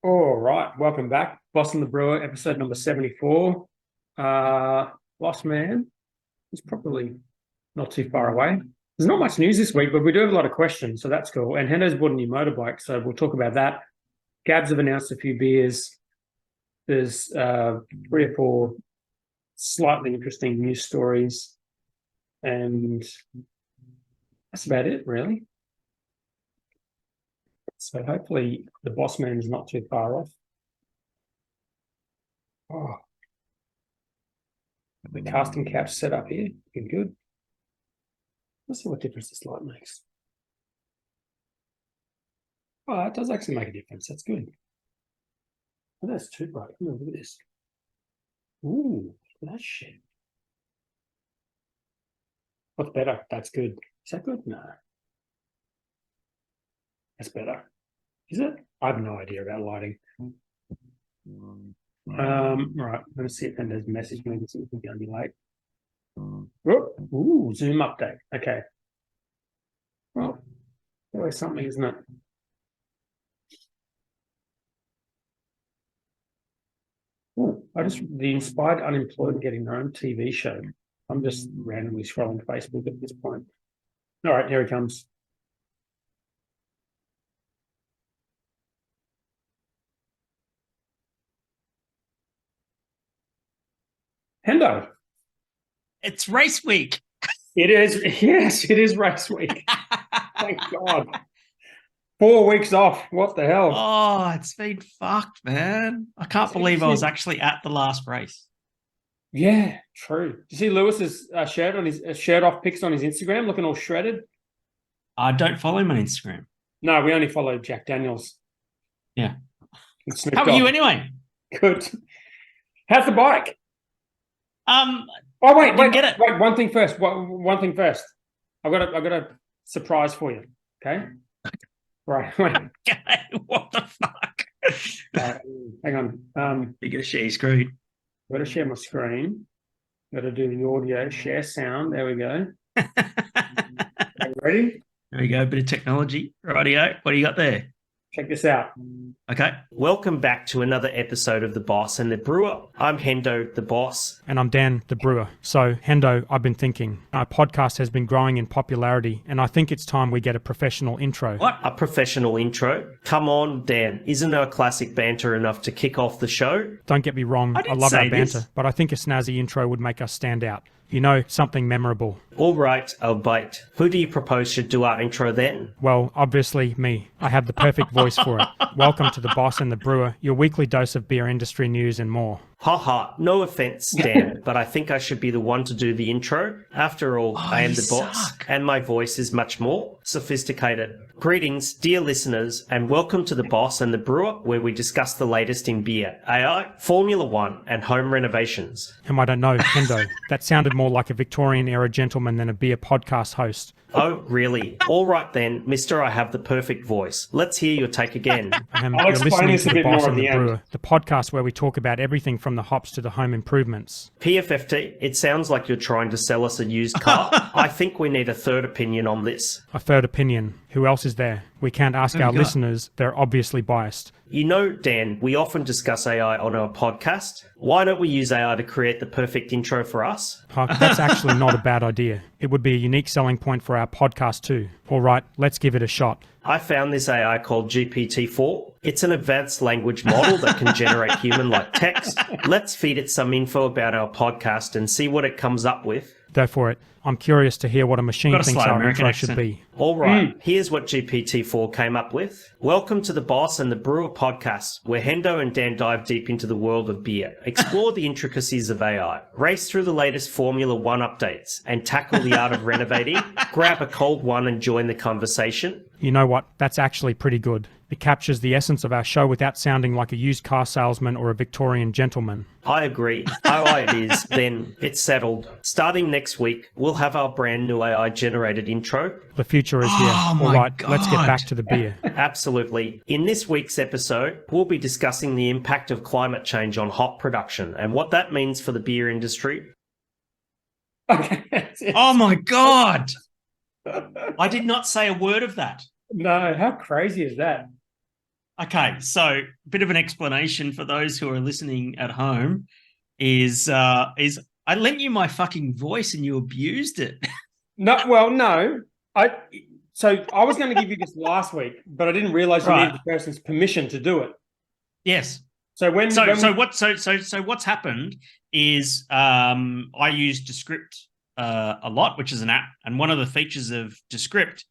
All right, welcome back. Boss and the Brewer, episode number 74. Boss Man is probably not too far away. There's not much news this week, but we do have a lot of questions, so that's cool. And Hendo's bought a new motorbike, so we'll talk about that. GABS have announced a few beers. There's 3 or 4 slightly interesting news stories, and that's about it, really. So hopefully the Boss Man is not too far off. Oh, the casting caps set up here, looking good. Let's see what difference this light makes. Oh, it does actually make a difference. That's good. Oh, that's too bright. Oh, look at this. Ooh, look at that shit. What's better? That's good. Is that good? No. That's better. Is it? I have no idea about lighting. Right. Let me see if Hendo's message me. This is going to be late. Ooh, Zoom update. Okay. Well, always something, isn't it? Ooh, the inspired unemployed getting their own TV show. I'm just randomly scrolling Facebook at this point. All right, here it comes. Hendo. It's race week. It is. Yes, it is race week. Thank God. 4 weeks off. What the hell? Oh, it's been fucked, man. I can't believe I was actually at the last race. Yeah, true. Did you see Lewis's shirt on his shirt off pics on his Instagram, looking all shredded? I don't follow him on Instagram. No, we only follow Jack Daniels. Yeah. How are you anyway? Good. How's the bike? Oh wait, get it. Wait, one thing first. One thing first. I've got a surprise for you. Okay. Right. Wait. Okay, what the fuck? Hang on. You're gonna share your screen. Got to share my screen. Got to do the audio, share sound. There we go. Are you ready? There we go. Bit of technology. Rightio. What do you got there? Check this out. Okay. Welcome back to another episode of The Boss and the Brewer. I'm Hendo, the boss. And I'm Dan, the brewer. So, Hendo, I've been thinking, our podcast has been growing in popularity, and I think it's time we get a professional intro. What? A professional intro? Come on, Dan. Isn't our classic banter enough to kick off the show? Don't get me wrong, I love our banter, but I think a snazzy intro would make us stand out. You know, something memorable. All right, I'll bite. Who do you propose should do our intro then? Well, obviously me. I have the perfect voice for it. Welcome to The Boss and the Brewer, your weekly dose of beer industry news and more. Ha ha, no offense, Dan, but I think I should be the one to do the intro. After all, I am the boss, and my voice is much more sophisticated. Greetings, dear listeners, and welcome to The Boss and the Brewer, where we discuss the latest in beer, AI, Formula One, and home renovations. I don't know, Hendo. That sounded more like a Victorian-era gentleman than a beer podcast host. Oh, really? All right then, mister, I have the perfect voice. Let's hear your take again. I'll explain this a bit more at the end. Brewer, the podcast where we talk about everything from the hops to the home improvements. PFFT, it sounds like you're trying to sell us a used car. I think we need a third opinion on this. A third opinion. Who else is there? We can't ask our listeners. They're obviously biased. You know, Dan, we often discuss AI on our podcast. Why don't we use AI to create the perfect intro for us? That's actually not a bad idea. It would be a unique selling point for our podcast too. All right, let's give it a shot. I found this AI called GPT-4. It's an advanced language model that can generate human-like text. Let's feed it some info about our podcast and see what it comes up with. Go for it. I'm curious to hear what a machine thinks our intro should be. All right, here's what GPT-4 came up with. Welcome to the Boss and the Brewer podcast, where Hendo and Dan dive deep into the world of beer, explore the intricacies of AI, race through the latest Formula One updates, and tackle the art of renovating. Grab a cold one and join the conversation. You know what? That's actually pretty good. It captures the essence of our show without sounding like a used car salesman or a Victorian gentleman. I agree. AI it is, then it's settled. Starting next week, we'll have our brand new AI-generated intro. The future is here. All right, let's get back to the beer. Absolutely. In this week's episode, we'll be discussing the impact of climate change on hop production and what that means for the beer industry. Okay. Oh my God. I did not say a word of that. No, how crazy is that? Okay, so a bit of an explanation for those who are listening at home is I lent you my fucking voice and you abused it. No. So I was going to give you this last week, but I didn't realize you Right. needed the person's permission to do it. Yes. So what's happened is I use Descript a lot, which is an app, and one of the features of Descript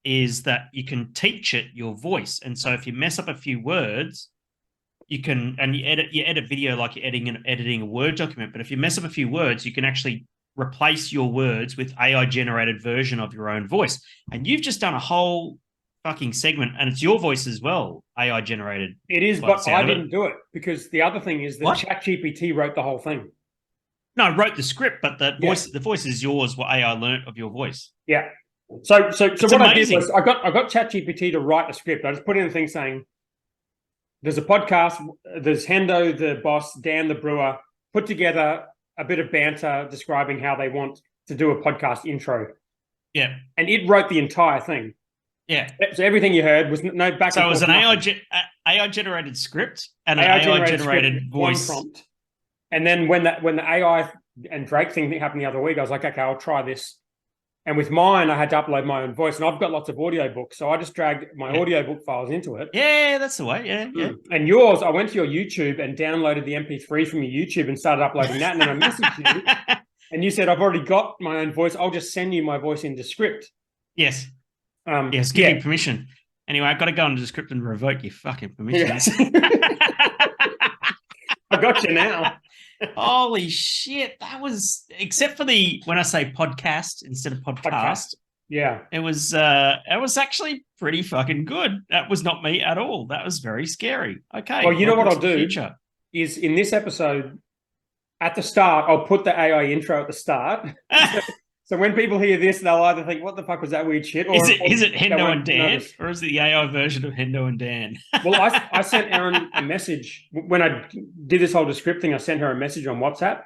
is that you can teach it your voice, and so if you mess up a few words, you can you edit video like you're editing a Word document, but if you mess up a few words, you can actually replace your words with AI generated version of your own voice, and you've just done a whole fucking segment, and it's your voice as well, AI generated. it is, but I didn't do it because the other thing is that ChatGPT wrote the whole thing. No, I wrote the script, but the voice is yours. What AI learnt of your voice. Yeah. So what amazing. I did was I got ChatGPT to write the script. I just put in a thing saying, "There's a podcast. There's Hendo, the boss, Dan, the brewer, put together a bit of banter describing how they want to do a podcast intro." Yeah, and it wrote the entire thing. Yeah. So everything you heard was no back. So it was an AI generated script and an AI generated voice prompt. And then when the AI and Drake thing happened the other week, I was like, okay, I'll try this. And with mine, I had to upload my own voice, and I've got lots of audio books, so I just dragged my audiobook files into it. Yeah, that's the way. Yeah. And yours, I went to your YouTube and downloaded the MP3 from your YouTube and started uploading that. And then I messaged you, and you said, "I've already got my own voice. I'll just send you my voice into script." Yes. Yes. Give me permission. Anyway, I've got to go into the script and revoke your fucking permissions. I got you now. Holy shit. That was, except for when I say podcast instead of podcast. Yeah. It was actually pretty fucking good. That was not me at all. That was very scary. Okay. Well, you know what I'll do is in this episode, at the start, I'll put the AI intro at the start. So when people hear this, they'll either think, "What the fuck was that weird shit?" Or is it Hendo and Dan, or is it the AI version of Hendo and Dan? Well, I sent Erin a message when I did this whole descript thing. I sent her a message on WhatsApp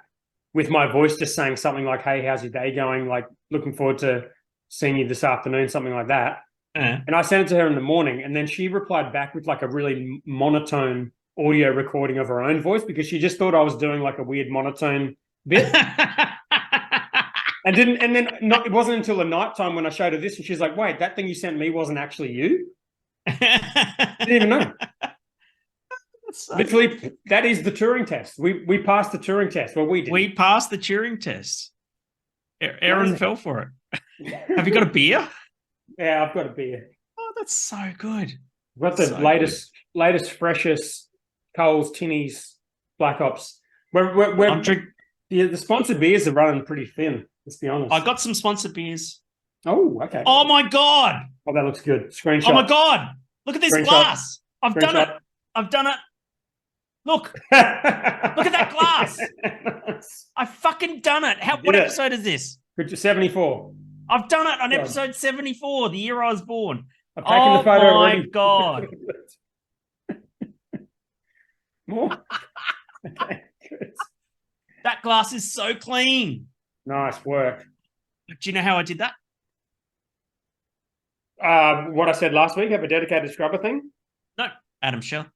with my voice, just saying something like, "Hey, how's your day going? Like, looking forward to seeing you this afternoon," something like that. And I sent it to her in the morning, and then she replied back with like a really monotone audio recording of her own voice because she just thought I was doing like a weird monotone bit. It wasn't until the night time when I showed her this, and she's like, "Wait, that thing you sent me wasn't actually you?" I didn't even know. Literally, that is the Turing test. We passed the Turing test. Well, we did. We passed the Turing test. Erin fell for it. Have you got a beer? Yeah, I've got a beer. Oh, that's so good. I've got the latest, freshest Coles, Tinnies, Black Ops. The sponsored beers are running pretty thin. Let's be honest. I got some sponsored beers. Oh, okay. Oh my God. Oh, that looks good. Screenshot. Oh my God. Look at this glass. I've done it. Look. Look at that glass. I've fucking done it. What episode is this? 74. I've done it on episode 74, the year I was born. I've taken the photo already. Oh my God. More? Okay, good. That glass is so clean. Nice work. Do you know how I did that? What I said last week, have a dedicated scrubber thing? No, Adam Shell.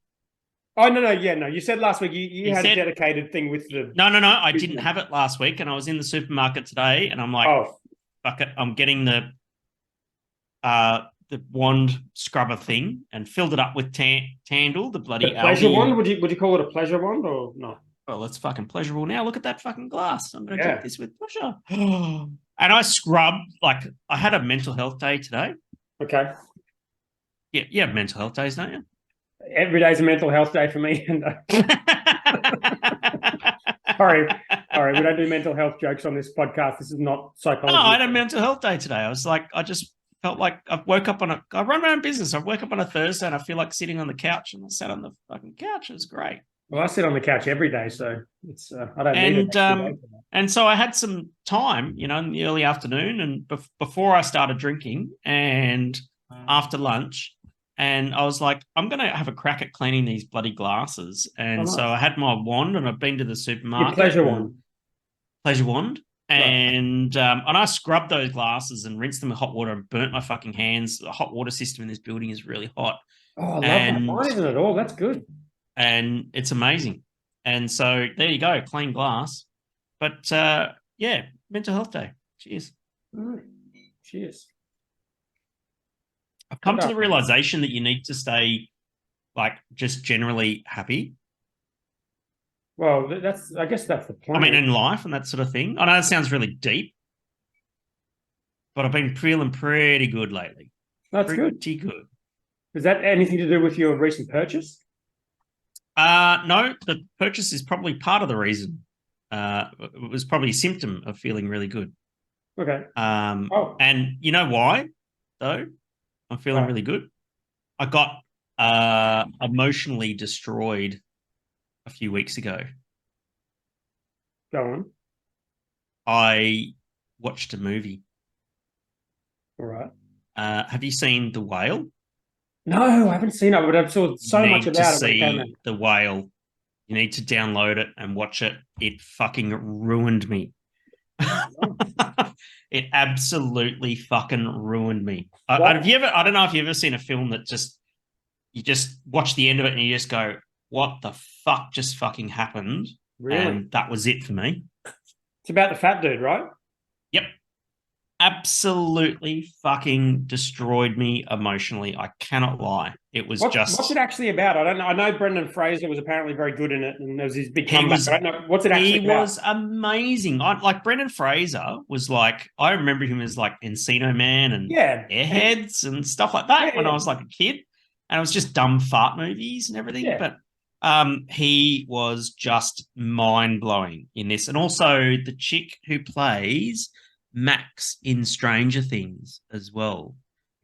Oh, no. You said last week you had a dedicated thing with the... No. I didn't have it last week, and I was in the supermarket today, and I'm like, fuck it. I'm getting the wand scrubber thing and filled it up with Tandle, the bloody pleasure wand? Would you call it a pleasure wand or not? Well, it's fucking pleasurable now. Look at that fucking glass. I'm going to drink this with pleasure. And I scrubbed, I had a mental health day today. Okay. Yeah, you have mental health days, don't you? Every day's a mental health day for me. Sorry, we don't do mental health jokes on this podcast. This is not psychology. No, I had a mental health day today. I was like, I just felt like I run my own business. I woke up on a Thursday and I feel like sitting on the couch, and I sat on the fucking couch. It was great. Well, I sit on the couch every day, so it's I don't need it. And so I had some time, in the early afternoon and before I started drinking and after lunch, and I was like, I'm going to have a crack at cleaning these bloody glasses. And so I had my wand, and I've been to the supermarket. Your pleasure wand. And I scrubbed those glasses and rinsed them in hot water and burnt my fucking hands. The hot water system in this building is really hot. Oh, I love that. And Mine isn't at all. That's good. and it's amazing. And Isn't at all. That's good. it's amazing. And so there you go, clean glass. But yeah, mental health day. Cheers. Mm. Cheers. I've come to the Good. realization that you need to stay like just generally happy. Well, I guess that's the I point. mean, in life and that sort of thing. I know it sounds really deep, but I've been feeling pretty good lately. That's good. Pretty good. Is that anything to do with your recent purchase? No, the purchase is probably part of the reason. It was probably a symptom of feeling really good. Okay. And you know why, though? I'm feeling really good. I got emotionally destroyed a few weeks ago. Go on. I watched a movie. All right. Have you seen The Whale? No, I haven't seen it, but I've saw so You much need to about it when it came see out. The Whale. You need to download it and watch it. It fucking ruined me. It absolutely fucking ruined me. I don't know if you've ever seen a film that you just watch the end of it and you just go, what the fuck just fucking happened? Really? And that was it for me. It's about the fat dude, right? Yep. Absolutely fucking destroyed me emotionally. I cannot lie. It was What's it actually about? I don't know. I know Brendan Fraser was apparently very good in it, and there was his big comeback. I don't know what's it actually about. He was amazing. Like Brendan Fraser was like, I remember him as like Encino Man and Airheads and stuff like that when I was like a kid, and it was just dumb fart movies and everything. Yeah. But he was just mind blowing in this, and also the chick who plays Max in Stranger Things as well.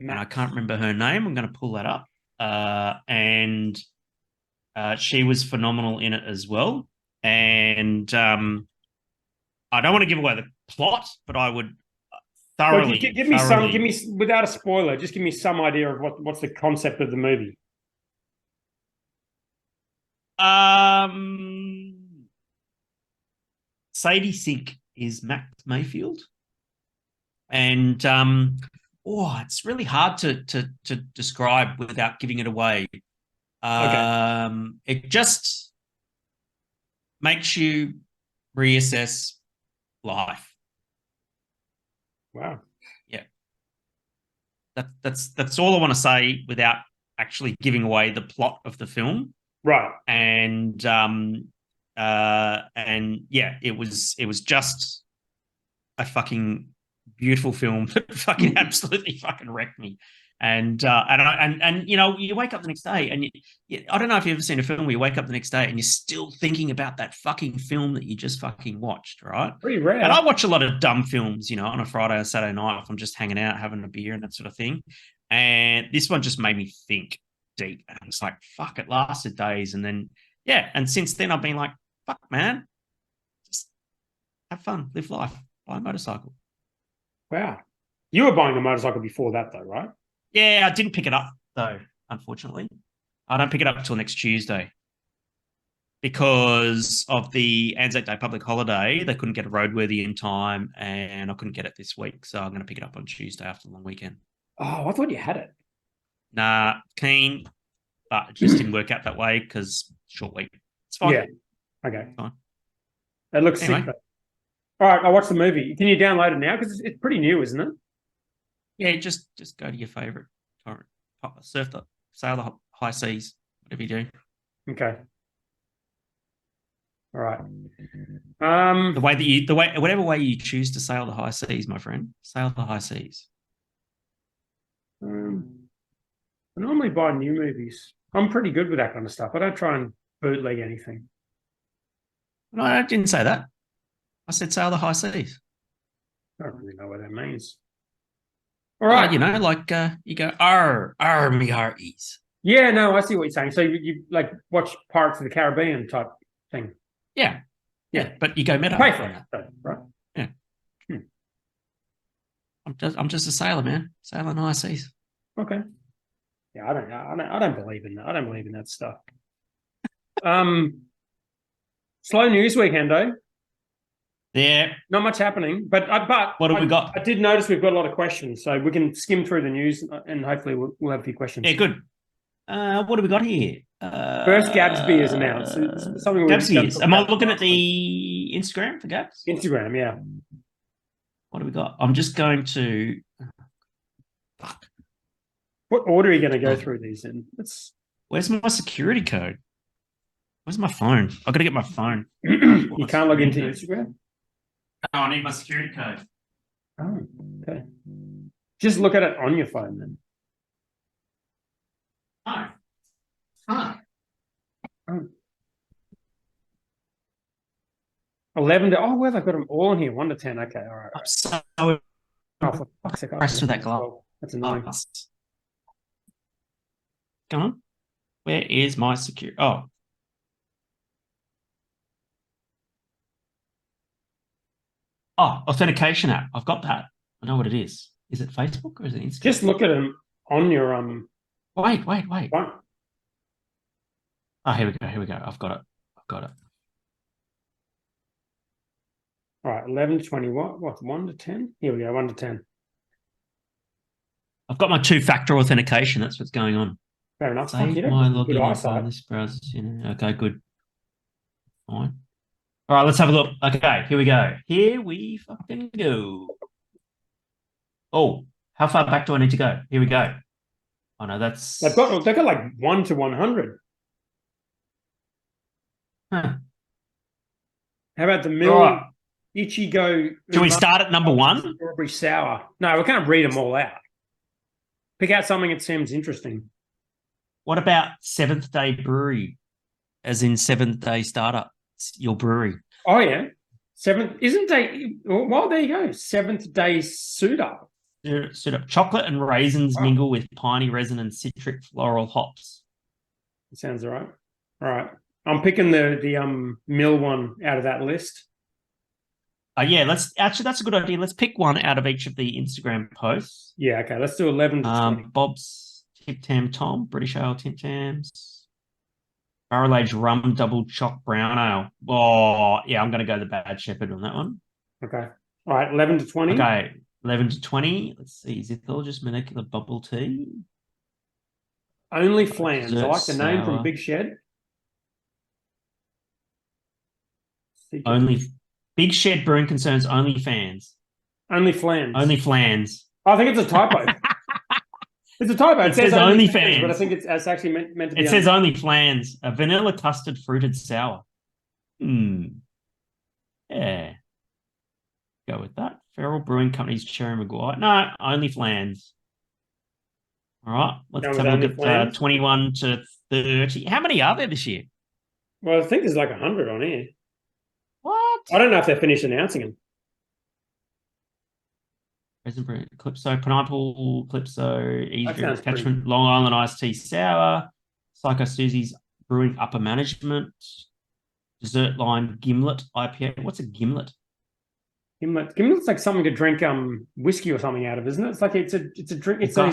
And I can't remember her name. I'm going to pull that up. And she was phenomenal in it as well. And I don't want to give away the plot, but I would thoroughly give me without a spoiler. Just give me some idea of what's the concept of the movie. Sadie Sink is Max Mayfield. And it's really hard to describe without giving it away. It just makes you reassess life. Wow. Yeah. That's all I want to say without actually giving away the plot of the film. Right. And yeah, it was just a fucking beautiful film that fucking absolutely fucking wrecked me. And you know, you wake up the next day and I don't know if you've ever seen a film where you wake up the next day and you're still thinking about that fucking film that you just fucking watched, right? Pretty rare. And I watch a lot of dumb films, you know, on a Friday or Saturday night if I'm just hanging out, having a beer and that sort of thing. And this one just made me think deep. And it's like, fuck, it lasted days. And then, yeah. And since then I've been like, fuck, man, just have fun, live life, buy a motorcycle. Wow. You were buying a motorcycle before that, though, right? Yeah, I didn't pick it up, though, unfortunately. I don't pick it up until next Tuesday. Because of the Anzac Day public holiday, they couldn't get it roadworthy in time, and I couldn't get it this week. So I'm going to pick it up on Tuesday after the long weekend. Oh, I thought you had it. Nah, keen, but it just didn't work out that way because short week. It's fine. Yeah. Okay. Fine. It looks sick, though. All right, I'll watch the movie. Can you download it now? Because it's pretty new, isn't it? Yeah, just go to your favorite torrent, sail the high seas, whatever you do. Okay. All right. Whatever way you choose to sail the high seas, my friend, sail the high seas. I normally buy new movies. I'm pretty good with that kind of stuff. I don't try and bootleg anything. No, I didn't say that. I said sail the high seas. I don't really know what that means. All right. You know, like you go, me hearties. Yeah, no, I see what you're saying. So you like watch Pirates of the Caribbean type thing. Yeah. But you go meta. Pay for that, right? Yeah. I'm just a sailor, man. Sailing high seas. Okay. Yeah, I don't believe in that. I don't believe in that stuff. Slow news week, Hendo. Yeah. Not much happening, but what have we got? I did notice we've got a lot of questions, so we can skim through the news and hopefully we'll have a few questions. Yeah, good. What do we got here? First GABS beer is announced. It's something GABS we've beers. Am I looking at the Instagram for GABS? Instagram, yeah. What do we got? I'm just going to. Fuck. What order are you going to go through these in? Where's my security code? Where's my phone? I've got to get my phone. You can't log into Instagram? Oh, I need my security code. Oh, okay. Just look at it on your phone then. Oh. Huh. Oh. 11 to, oh, well, I've got them all in here. 1 to 10. Okay, all right. I'm so Oh, for fuck's sake. impressed with that glass. That's annoying. Come on. Where is my security? Oh. Oh, authentication app. I've got that. I know what it is. Is it Facebook or is it Instagram? Just look at them on your Wait. phone. Oh, here we go. I've got it. All right, 11 to 20. What? 1 to 10? Here we go. 1 to 10. I've got my two-factor authentication. That's what's going on. Fair enough. Save You don't my have good login eyesight. on this browser. You know. Okay, good. Fine. All right, let's have a look. Okay, here we go. Here we fucking go. Oh, how far back do I need to go? Here we go. Oh no, that's They've got like 1 to 100. Huh. How about the Mill All right. Ichigo? Should we start at number 1? Strawberry sour. No, we can't read them all out. Pick out something that seems interesting. What about Seventh Day Brewery, as in Seventh Day Startup? It's your brewery. Oh yeah, isn't they? Well, there you go. Seventh Day Suit Up. Suit up. Chocolate and raisins mingle with piney resin and citric floral hops. Sounds all right. All right, I'm picking the Mill one out of that list. Yeah, that's a good idea. Let's pick one out of each of the Instagram posts. Yeah, okay. Let's do 11 to 20. Bob's Tip Tam Tom, British Ale Tip Tams, Barrel Aged Rum Double Choc Brown Ale. Oh, yeah, I'm going to go the Bad Shepherd on that one. Okay. All right, 11 to 20. Okay, 11 to 20. Let's see, Zithologist Molecular Bubble Tea. Only Flans. I like the name Sour. from Big Shed. Only Big Shed Brewing Concerns Only Fans. Only Flans. Only Flans. I think it's a typo. It's a typo. It says only Flans, fans. but I think it's actually meant to be. It says only Flans. A vanilla custard fruited sour. Yeah. Go with that. Feral Brewing Company's Cherry Maguire. No, only Flans. All right. Let's have a look at 21 to 30. How many are there this year? Well, I think there's like 100 on here. What? I don't know if they finished announcing them. Calypso, Pineapple, Calypso, Easy sounds Catchment, Long Island Iced Tea Sour, Psycho Susie's Brewing Upper Management, Dessert Line Gimlet IPA. What's a gimlet? Gimlet's like something to drink whiskey or something out of, isn't it? It's like it's a drink. It's a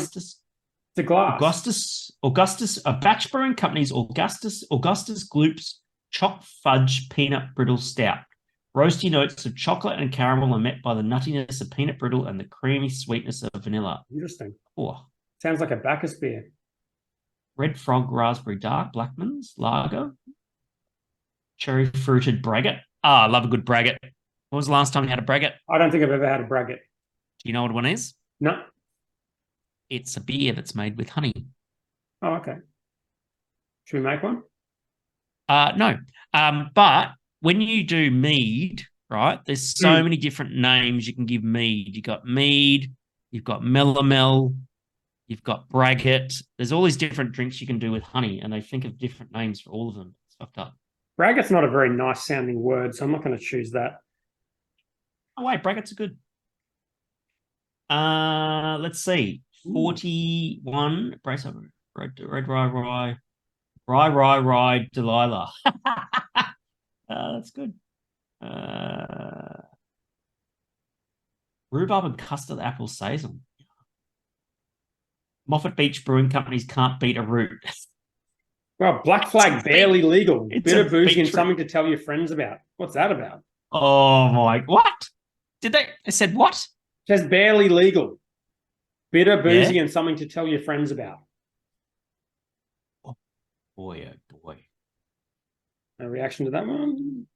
glass. Augustus, a batch brewing company's Augustus Gloops Choc Fudge Peanut Brittle Stout. Roasty notes of chocolate and caramel are met by the nuttiness of peanut brittle and the creamy sweetness of vanilla. Interesting. Oh. Sounds like a Bacchus beer. Red Frog Raspberry Dark, Blackman's Lager. Cherry Fruited Braggot. I love a good braggot. When was the last time you had a braggot? I don't think I've ever had a braggot. Do you know what one is? No. It's a beer that's made with honey. Oh, okay. Should we make one? No. But when you do mead, right, there's so many different names you can give mead. You've got mead, you've got melomel, you've got braggot. There's all these different drinks you can do with honey, and they think of different names for all of them. It's fucked up. Braggot's not a very nice sounding word, so I'm not going to choose that. Oh, wait, brackets are good. Let's see. 41. Brace up. Red Rye, Delilah. That's good. Rhubarb and custard apple saison. Moffat Beach Brewing Companies can't beat a root. Well, Black Flag barely legal. Bitter bougie and beetroot. something to tell your friends about. What's that about? Oh my! What? Did they said what? It says barely legal. Bitter bougie and something to tell your friends about. Boy, oh boy. No reaction to that one?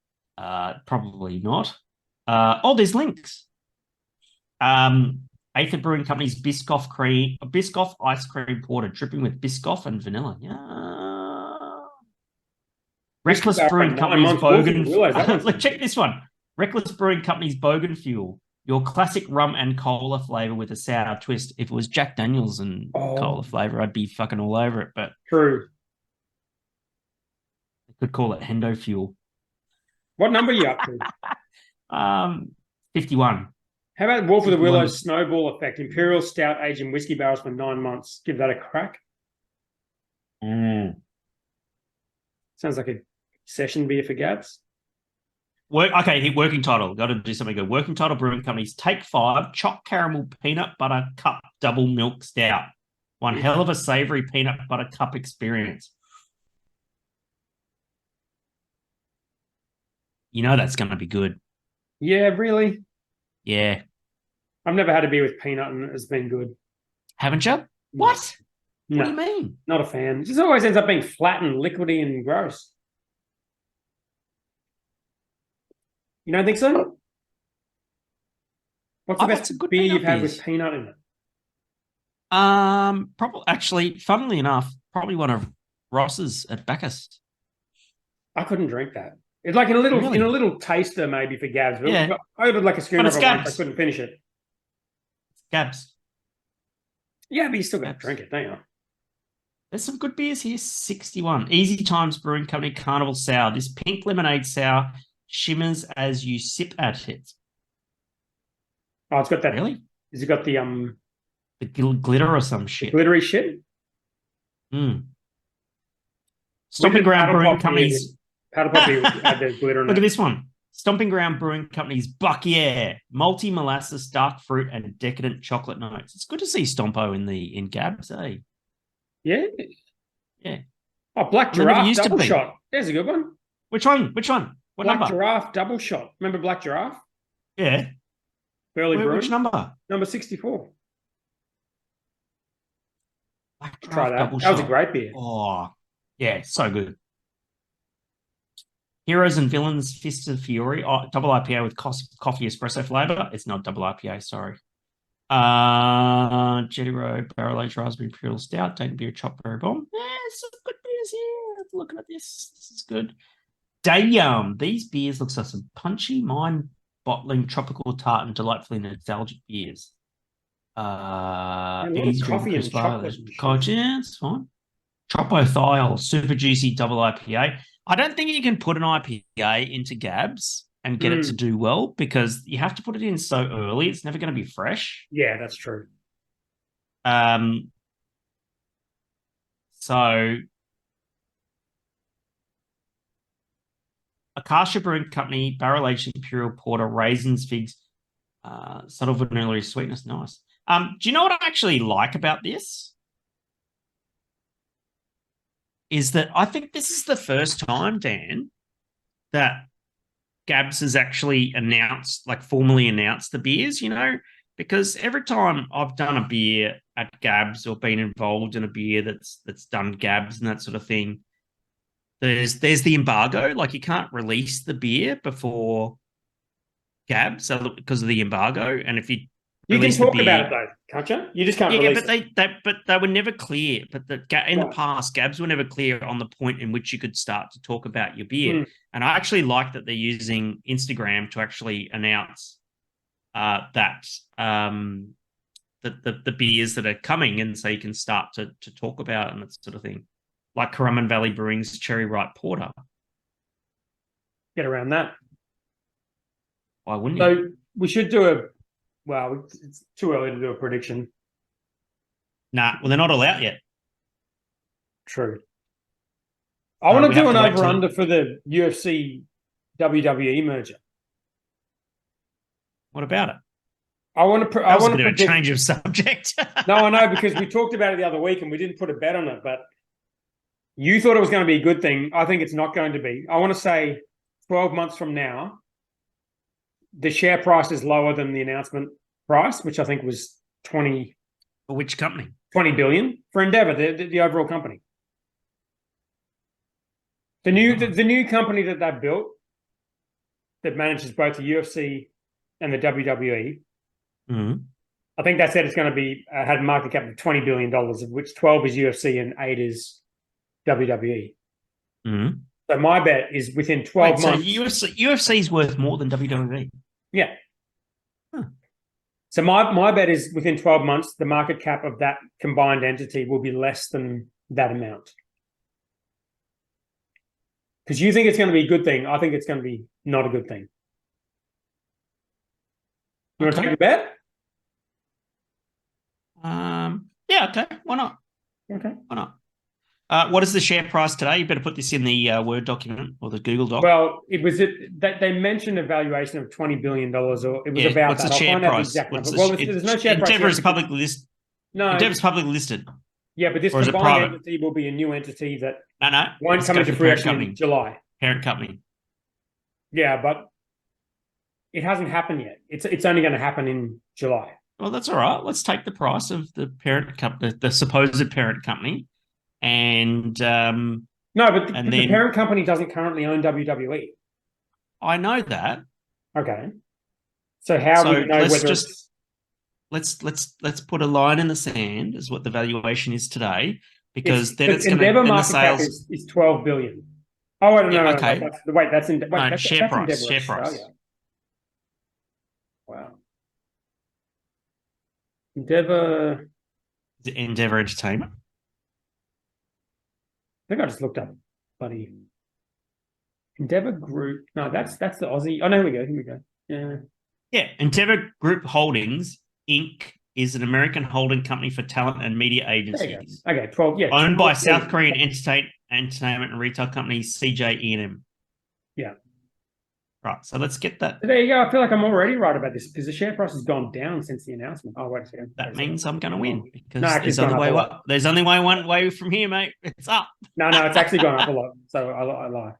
Probably not. There's links. Aether Brewing Company's Biscoff ice cream porter, dripping with Biscoff and vanilla. Yeah. Reckless Whiskey Brewing Barrel, 9 Company's months, Wolf of the Bogan. Willows, that one's Look, check this one. Reckless Brewing Company's Bogan Fuel. Your classic rum and cola flavor with a sour twist. If it was Jack Daniels and cola flavor, I'd be fucking all over it. But True. they could call it Hendo Fuel. What number are you up to? 51. How about Wolf of the 51. Willows Snowball Effect? Imperial Stout aged in whiskey barrels for 9 months. Give that a crack. Mm. Sounds like a session beer for GABS. Working title. Got to do something good. Working title Brewing Company's Take 5 Chopped Caramel Peanut Butter Cup Double Milk Stout. One hell of a savory peanut butter cup experience. You know that's going to be good. Yeah, really? Yeah. I've never had a beer with peanut and it's been good. Haven't you? What? No, What do you mean? not a fan. It just always ends up being flat and liquidy and gross. You don't think so? What's the best a good beer peanut you've had beers. with peanut in it? Actually, funnily enough, probably one of Ross's at Bacchus. I couldn't drink that. It's like in a little taster maybe for Gabs. But Yeah. I ordered like a schooner But of it's it once. I Gabs. couldn't finish it. GABS. Yeah, but you still got to Gabs. drink it, don't you? There's some good beers here. 61. Easy Times Brewing Company Carnival Sour. This pink lemonade sour shimmers as you sip at it. Oh, it's got that. Really? Has it got the The glitter or some shit. glittery shit? Mm. Stomping Ground Brewing Company's. Paddle Pop beer had the glitter in Look it. at this one. Stomping Ground Brewing Company's Buck Yeah. Multi molasses, dark fruit, and decadent chocolate notes. It's good to see Stompo in GABS, eh? Yeah. Yeah. Oh, Black They never Giraffe used to double be. shot. There's a good one. Which one? What Black number? Giraffe double shot. Remember Black Giraffe? Yeah. Burley Brewing. Which number? Number 64. Black Try Giraffe that. double That was a shot. great beer. Oh, yeah, so good. Heroes and Villains, Fist of Fury, double IPA with coffee espresso flavor. It's not double IPA, sorry. Jetty Road, Barrel Aged Raspberry Imperial Stout, Dayton Beer, Chopped Berry Bomb. Yeah, some good beers here. Looking at this. This is good. Damn, these beers look like some punchy, mind-bottling, tropical tart and delightfully nostalgic beers. a lot of Easy coffee Drink, and Crisp Bar, chocolate and shit. yeah, it's fine. Tropothiol, super juicy double IPA. I don't think you can put an IPA into GABS and get it to do well because you have to put it in so early. It's never going to be fresh. Yeah, that's true. So Acacia Brewing Company, barrel aged imperial porter, raisins, figs, subtle vanilla sweetness. Nice. Do you know what I actually like about this? Is that I think this is the first time, Dan, that GABS has actually formally announced the beers, because every time I've done a beer at GABS or been involved in a beer that's done GABS and that sort of thing, there's the embargo. Like you can't release the beer before GABS because of the embargo. And if you can talk about it though, can't you? You just can't release it. but they were never clear. But the past, GABS were never clear on the point in which you could start to talk about your beer. And I actually like that they're using Instagram to actually announce that the beers that are coming, and so you can start to talk about it and that sort of thing, like Currumbin Valley Brewing's Cherry Ripe Porter. Get around that. Why wouldn't So you? we should do it's too early to do a prediction. Nah, well, they're not all out yet. True. I want to we do have an to wait over-under for the UFC WWE merger. What about it? I want to. That was a bit of a change of subject. No, I know, because we talked about it the other week and we didn't put a bet on it, but you thought it was going to be a good thing. I think it's not going to be. I want to say 12 months from now, the share price is lower than the announcement price, which I think was 20 For which company? billion for Endeavour, the overall company. The new company that they've built that manages both the UFC and the WWE. Mhm. I think they said it's going to be had a market cap of $20 billion, of which 12 is UFC and 8 is WWE. Mhm. So my bet is within 12 So months. UFC is worth more than WWE. Yeah. Huh. So my bet is within 12 months, the market cap of that combined entity will be less than that amount. Because you think it's going to be a good thing. I think it's going to be not a good thing. You want to take the bet? Yeah, okay. Why not? Okay. Why not? What is the share price today? You better put this in the Word document or the Google Doc. Well, they mentioned a valuation of $20 billion, or it was about what's that. the I'll share find out the price? exact What's number. the Well, there's no share price. Endeavour is publicly listed. No, Endeavour's publicly listed. yeah, but this Or is it combined private? entity will be a new entity that No. won't Let's come go into for the parent fruition company. in July. Parent company. Yeah, but it hasn't happened yet. It's only going to happen in July. Well, that's all right. Let's take the price of the parent company, the supposed parent company, and No, but the then parent company doesn't currently own WWE. I know that. Okay. So how would you know let's whether just let's put a line in the sand as what the valuation is today, because then it's going to Endeavour then the market cap sales is 12 billion. Oh, I don't know. okay. That's Share price. Endeavour Share price. Australia. Wow. Endeavour. The Endeavour Entertainment. I think I just looked up buddy. Endeavour Group. No, that's the Aussie. Oh no, here we go. Yeah. Yeah, Endeavour Group Holdings Inc. is an American holding company for talent and media agencies. Okay, 12. Yeah. Owned by 12 South Korean entertainment and retail company CJ Yeah. Right, so let's get that. So there you go. I feel like I'm already right about this because the share price has gone down since the announcement. Oh, wait a second. That means I'm going to win because No, there's only one way from here, mate. It's up. No, it's actually gone up a lot. So I lie.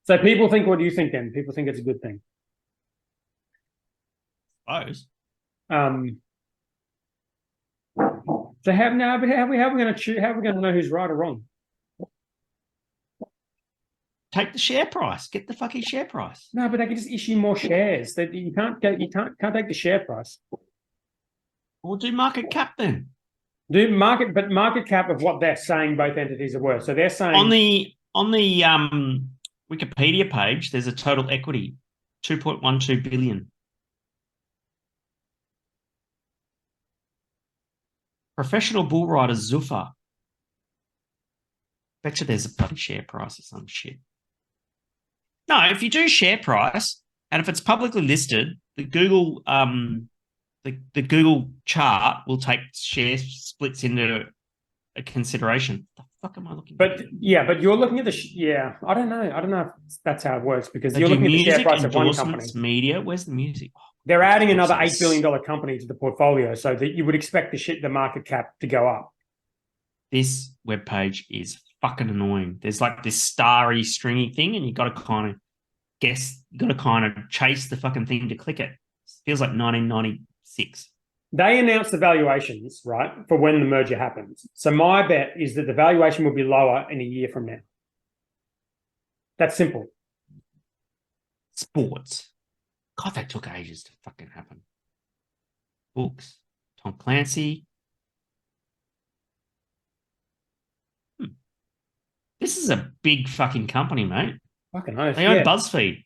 So people think, what do you think then? People think it's a good thing. I suppose. So how are we going to know who's right or wrong? Take the share price. Get the fucking share price. No, but they can just issue more shares. You can't take the share price. We'll do market cap then. Market cap of what they're saying both entities are worth. So they're saying on the Wikipedia page, there's a total equity, 2.12 billion. Professional bull rider Zuffa. Bet you there's a bloody share price or some shit. No, if you do share price, and if it's publicly listed, the Google the Google chart will take share splits into a consideration. The fuck am I looking? But you're looking at I don't know if that's how it works because you're looking at the share price of one company. Media, where's the music? Oh, they're adding another $8 billion company to the portfolio, so that you would expect the market cap to go up. This webpage is fucking annoying. There's like this starry, stringy thing, and you got to kind of guess, you got to kind of chase the fucking thing to click it. It feels like 1996. They announced the valuations, right, for when the merger happens. So my bet is that the valuation will be lower in a year from now. That's simple. Sports. God, that took ages to fucking happen. Books. Tom Clancy. This is a big fucking company, mate. Fucking oath. They own BuzzFeed.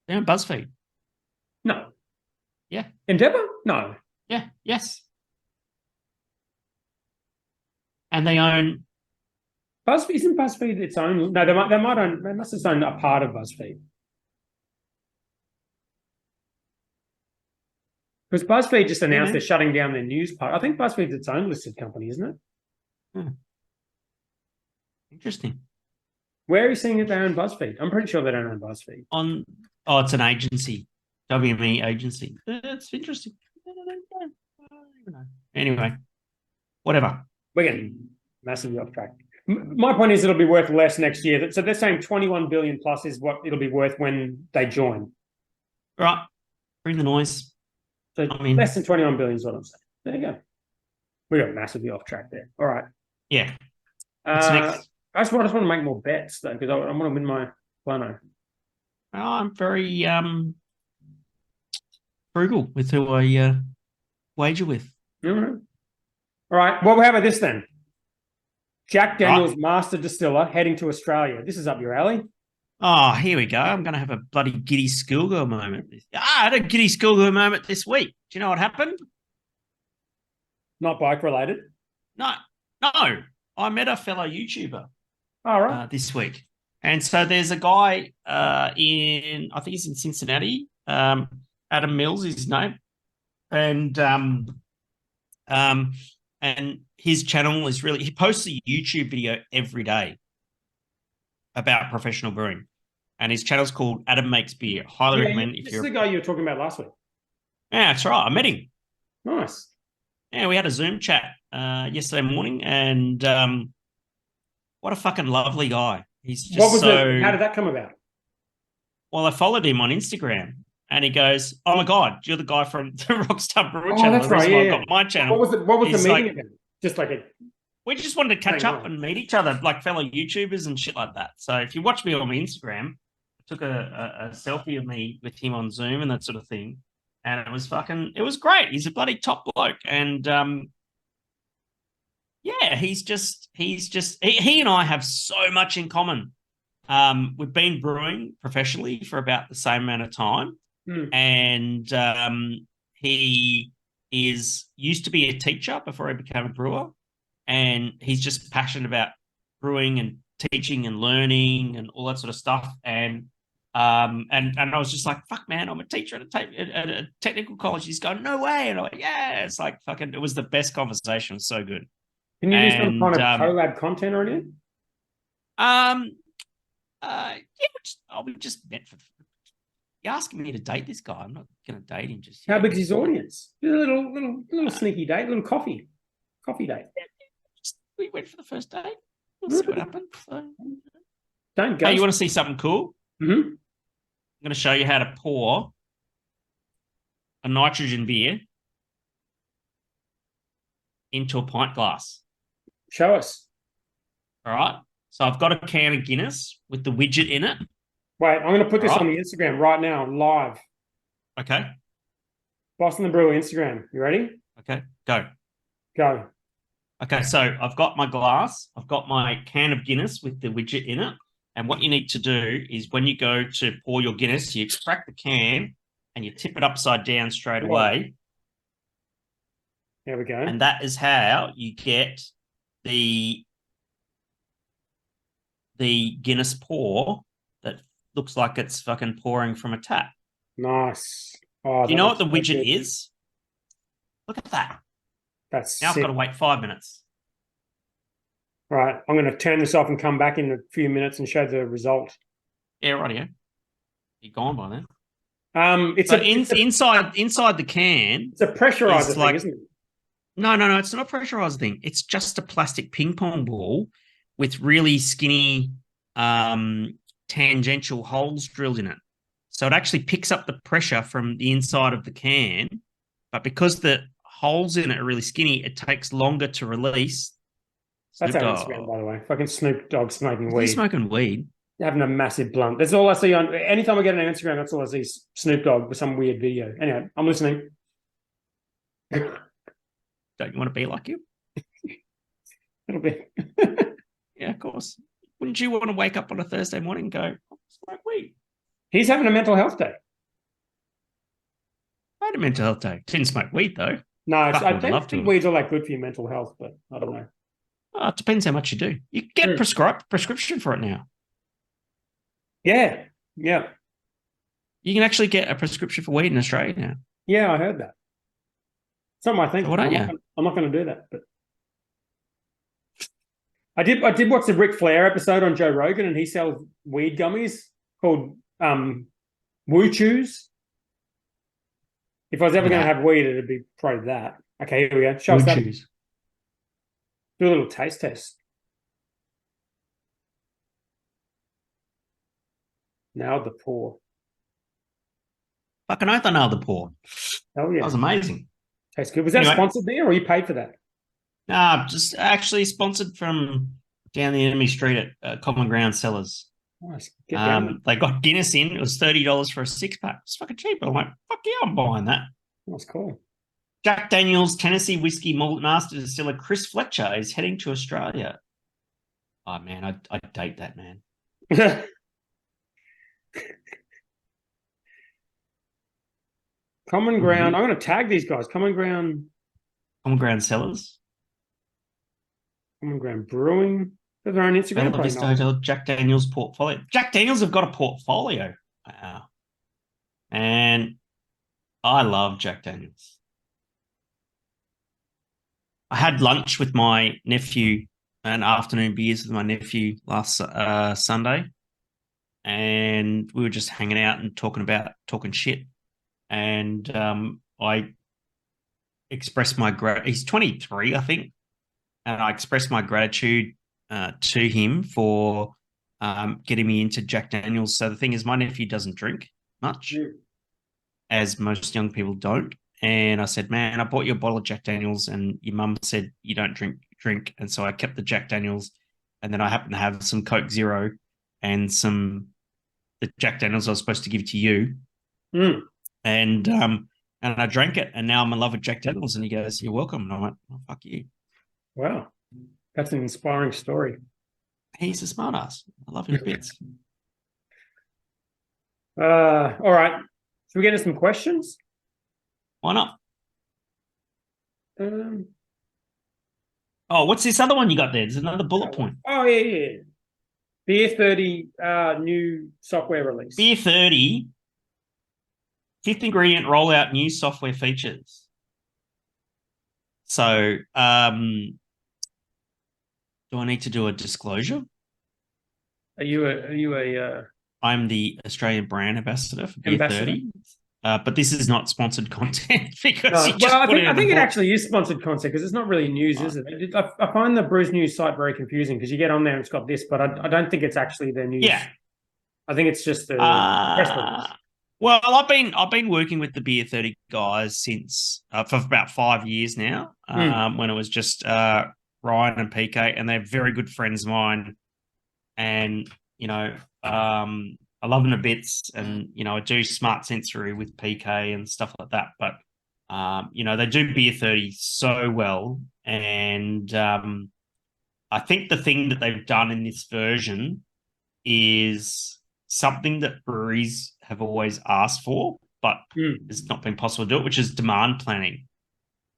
They own BuzzFeed. No. Yeah. Endeavour? No. Yeah. Yes. And they own BuzzFeed. Isn't BuzzFeed its own? No, they must have owned a part of BuzzFeed. Because BuzzFeed just announced they're shutting down their news part. I think BuzzFeed's its own listed company, isn't it? Hmm. Interesting. Where are you seeing that they own BuzzFeed? I'm pretty sure they don't own BuzzFeed. It's an agency. WME agency. It's interesting. I don't know. Anyway, whatever. We're getting massively off track. My point is it'll be worth less next year. So they're saying 21 billion plus is what it'll be worth when they join. Right. Bring the noise. So less than 21 billion is what I'm saying. There you go. We got massively off track there. All right. Yeah. What's next? I just want to make more bets though, because I want to win my Plano. I'm very frugal with who I wager with. All right. Well, how about this then? Jack Daniels, Master Distiller, heading to Australia. This is up your alley. Oh, here we go. I'm going to have a bloody giddy schoolgirl moment. I had a giddy schoolgirl moment this week. Do you know what happened? Not bike related. No. I met a fellow YouTuber All right. this week. And so there's a guy I think he's in Cincinnati. Adam Mills is his name. And his channel is he posts a YouTube video every day about professional brewing. And his channel's called Adam Makes Beer. Highly recommend if this you're. This is the guy you were talking about last week. Yeah, that's right. I met him. Nice. Yeah, we had a Zoom chat yesterday morning, and what a fucking lovely guy. He's just how did that come about? Well, I followed him on Instagram, and he goes, "Oh my god, you're the guy from the Rockstar Brewer Oh, channel." that's right. I got my channel. What was the meeting like, about? Just like a. We just wanted to catch up and meet each other, like fellow YouTubers and shit like that. So if you watch me on my Instagram, I took a selfie of me with him on Zoom and that sort of thing. And it was great. He's a bloody top bloke. And yeah, he and I have so much in common. We've been brewing professionally for about the same amount of time. And he used to be a teacher before he became a brewer. And he's just passionate about brewing and teaching and learning and all that sort of stuff. And I was just like, fuck, man, I'm a teacher at a technical college. He's going, no way. And I'm like, yeah, it's like fucking, it was the best conversation. It was so good. Can you do some kind of collab content or anything? We just met for. You're asking me to date this guy. I'm not going to date him just yet. How big's his like, audience? A little sneaky date, a little coffee date. We went for the first date. We'll see what happens. So. Don't go. Hey, you want to see something cool? Mm-hmm. I'm going to show you how to pour a nitrogen beer into a pint glass. Show us. All right. So I've got a can of Guinness with the widget in it. Wait, I'm going to put this on the Instagram right now, live. Okay. Boston the Brewer Instagram. You ready? Okay, go. Go. Okay, so I've got my glass. I've got my can of Guinness with the widget in it. And what you need to do is when you go to pour your Guinness, you crack the can and you tip it upside down straight away. There we go. And that is how you get the Guinness pour that looks like it's fucking pouring from a tap. Nice. Oh, do you know what the widget is? Look at that. That's now sick. I've got to wait 5 minutes. Right. I'm going to turn this off and come back in a few minutes and show the result. Yeah, rightio. You're gone by then. Inside the can. It's a pressurizer thing, isn't it? No, it's not a pressurizer thing. It's just a plastic ping pong ball with really skinny tangential holes drilled in it. So it actually picks up the pressure from the inside of the can, but because the holes in it are really skinny, it takes longer to release. That's our Instagram, by the way. Fucking Snoop Dogg smoking weed. He's smoking weed. Having a massive blunt. That's all I see on. Anytime I get on Instagram, that's all I see. Snoop Dogg with some weird video. Anyway, I'm listening. Don't you want to be like him? A little bit. Yeah, of course. Wouldn't you want to wake up on a Thursday morning and go, smoke weed? He's having a mental health day. I had a mental health day. Didn't smoke weed, though. No, I don't think weed's all that good for your mental health, but I don't know. Oh, it depends how much you do. You get a prescription for it now. Yeah. You can actually get a prescription for weed in Australia now. Yeah, I heard that. It's not my thing. So I'm not going to do that. But I did watch the Ric Flair episode on Joe Rogan, and he sells weed gummies called Woo Chews. If I was ever going to have weed, it'd be probably that. Okay, here we go. Show us that. Chews. Do a little taste test. Nailed the pour. Fucking oath I nailed the pour. Oh, yeah. That was amazing. Tastes good. Was that sponsored there, or you paid for that? Nah, just actually sponsored from down the enemy street at Common Ground Cellars. Nice. Get down. They got Guinness in. It was $30 for a 6-pack. It's fucking cheap. I'm like, fuck yeah, I'm buying that. That's cool. Jack Daniels Tennessee Whiskey Malt Master Distiller Chris Fletcher is heading to Australia. Oh, man, I'd date that man. Common Ground. I'm going to tag these guys. Common Ground Cellars. Common Ground Brewing. They're their own Instagram Bella Vista Hotel, Jack Daniels portfolio. Jack Daniels have got a portfolio. Wow. And I love Jack Daniels. I had lunch with my nephew, an afternoon beers with my nephew last Sunday. And we were just hanging out and talking shit. And I expressed my he's 23, I think. And I expressed my gratitude to him for getting me into Jack Daniels. So the thing is, my nephew doesn't drink much, as most young people don't. And I said, man, I bought you a bottle of Jack Daniels and your mum said you don't drink. And so I kept the Jack Daniels. And then I happened to have some Coke Zero and the Jack Daniels I was supposed to give to you. And I drank it. And now I'm in love with Jack Daniels. And he goes, you're welcome. And I went, oh, fuck you. Wow. That's an inspiring story. He's a smart ass. I love him to bits. All right. Should we get into some questions? Why not? What's this other one you got there? There's another bullet point. Oh, yeah. Beer 30 new software release. Beer 30, fifth ingredient rollout new software features. So, do I need to do a disclosure? Are you a I'm the Australian brand ambassador for Beer 30. But this is not sponsored content because I think it actually is sponsored content because it's not really news, is it? I find the Brews News site very confusing because you get on there and it's got this, but I don't think it's actually their news. Yeah, I think it's just the press release. Well, I've been working with the Beer 30 guys since for about 5 years now. When it was just Ryan and PK, and they're very good friends of mine, and I love them to bits, and I do smart sensory with PK and stuff like that. But they do Beer 30 so well, and I think the thing that they've done in this version is something that breweries have always asked for, but it's not been possible to do it, which is demand planning.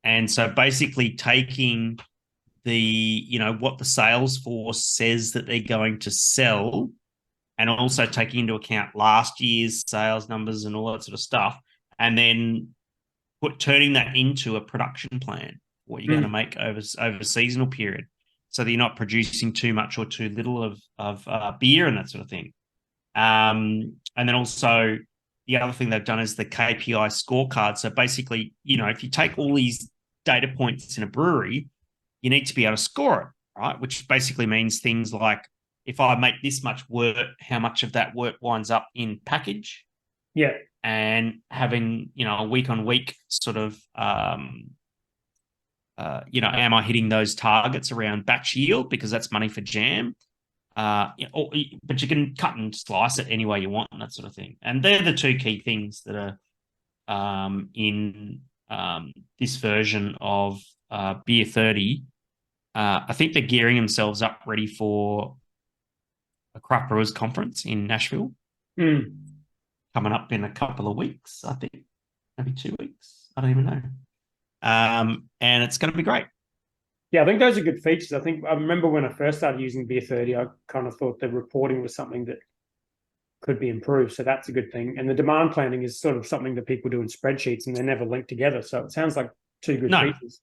And so basically taking what the sales force says that they're going to sell, and also taking into account last year's sales numbers and all that sort of stuff, and then turning that into a production plan, what you're going to make over a seasonal period, so that you're not producing too much or too little of beer and that sort of thing. And then also the other thing they've done is the KPI scorecard. So basically, if you take all these data points in a brewery, you need to be able to score it, right? Which basically means things like, if I make this much wort, how much of that wort winds up in package? Yeah. And having, a week on week sort of, am I hitting those targets around batch yield? Because that's money for jam. But you can cut and slice it any way you want and that sort of thing. And they're the two key things that are in this version of Beer 30. I think they're gearing themselves up ready for a Craft Brewers Conference in Nashville coming up in a couple of weeks, I think, maybe 2 weeks. I don't even know. And it's going to be great. Yeah, I think those are good features. I remember when I first started using Beer 30, I kind of thought the reporting was something that could be improved. So that's a good thing. And the demand planning is sort of something that people do in spreadsheets and they're never linked together. So it sounds like two good features.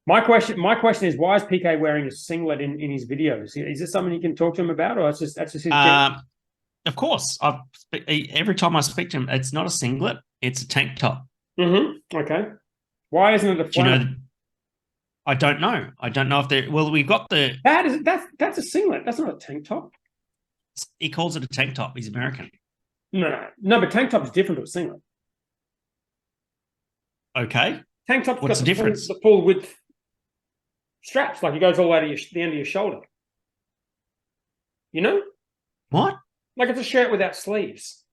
My question is, why is PK wearing a singlet in his videos? Is this something you can talk to him about, or that's just his thing? Of course. Every time I speak to him, it's not a singlet, it's a tank top. Okay. Why isn't it a flannel? I don't know. I don't know if they're... Well, we've got the... That's a singlet. That's not a tank top. He calls it a tank top. He's American. No, but tank top is different to a singlet. Okay. Tank top's What's got the difference? The full width straps, like it goes all the way to the end of your shoulder. You know, What? like it's a shirt without sleeves.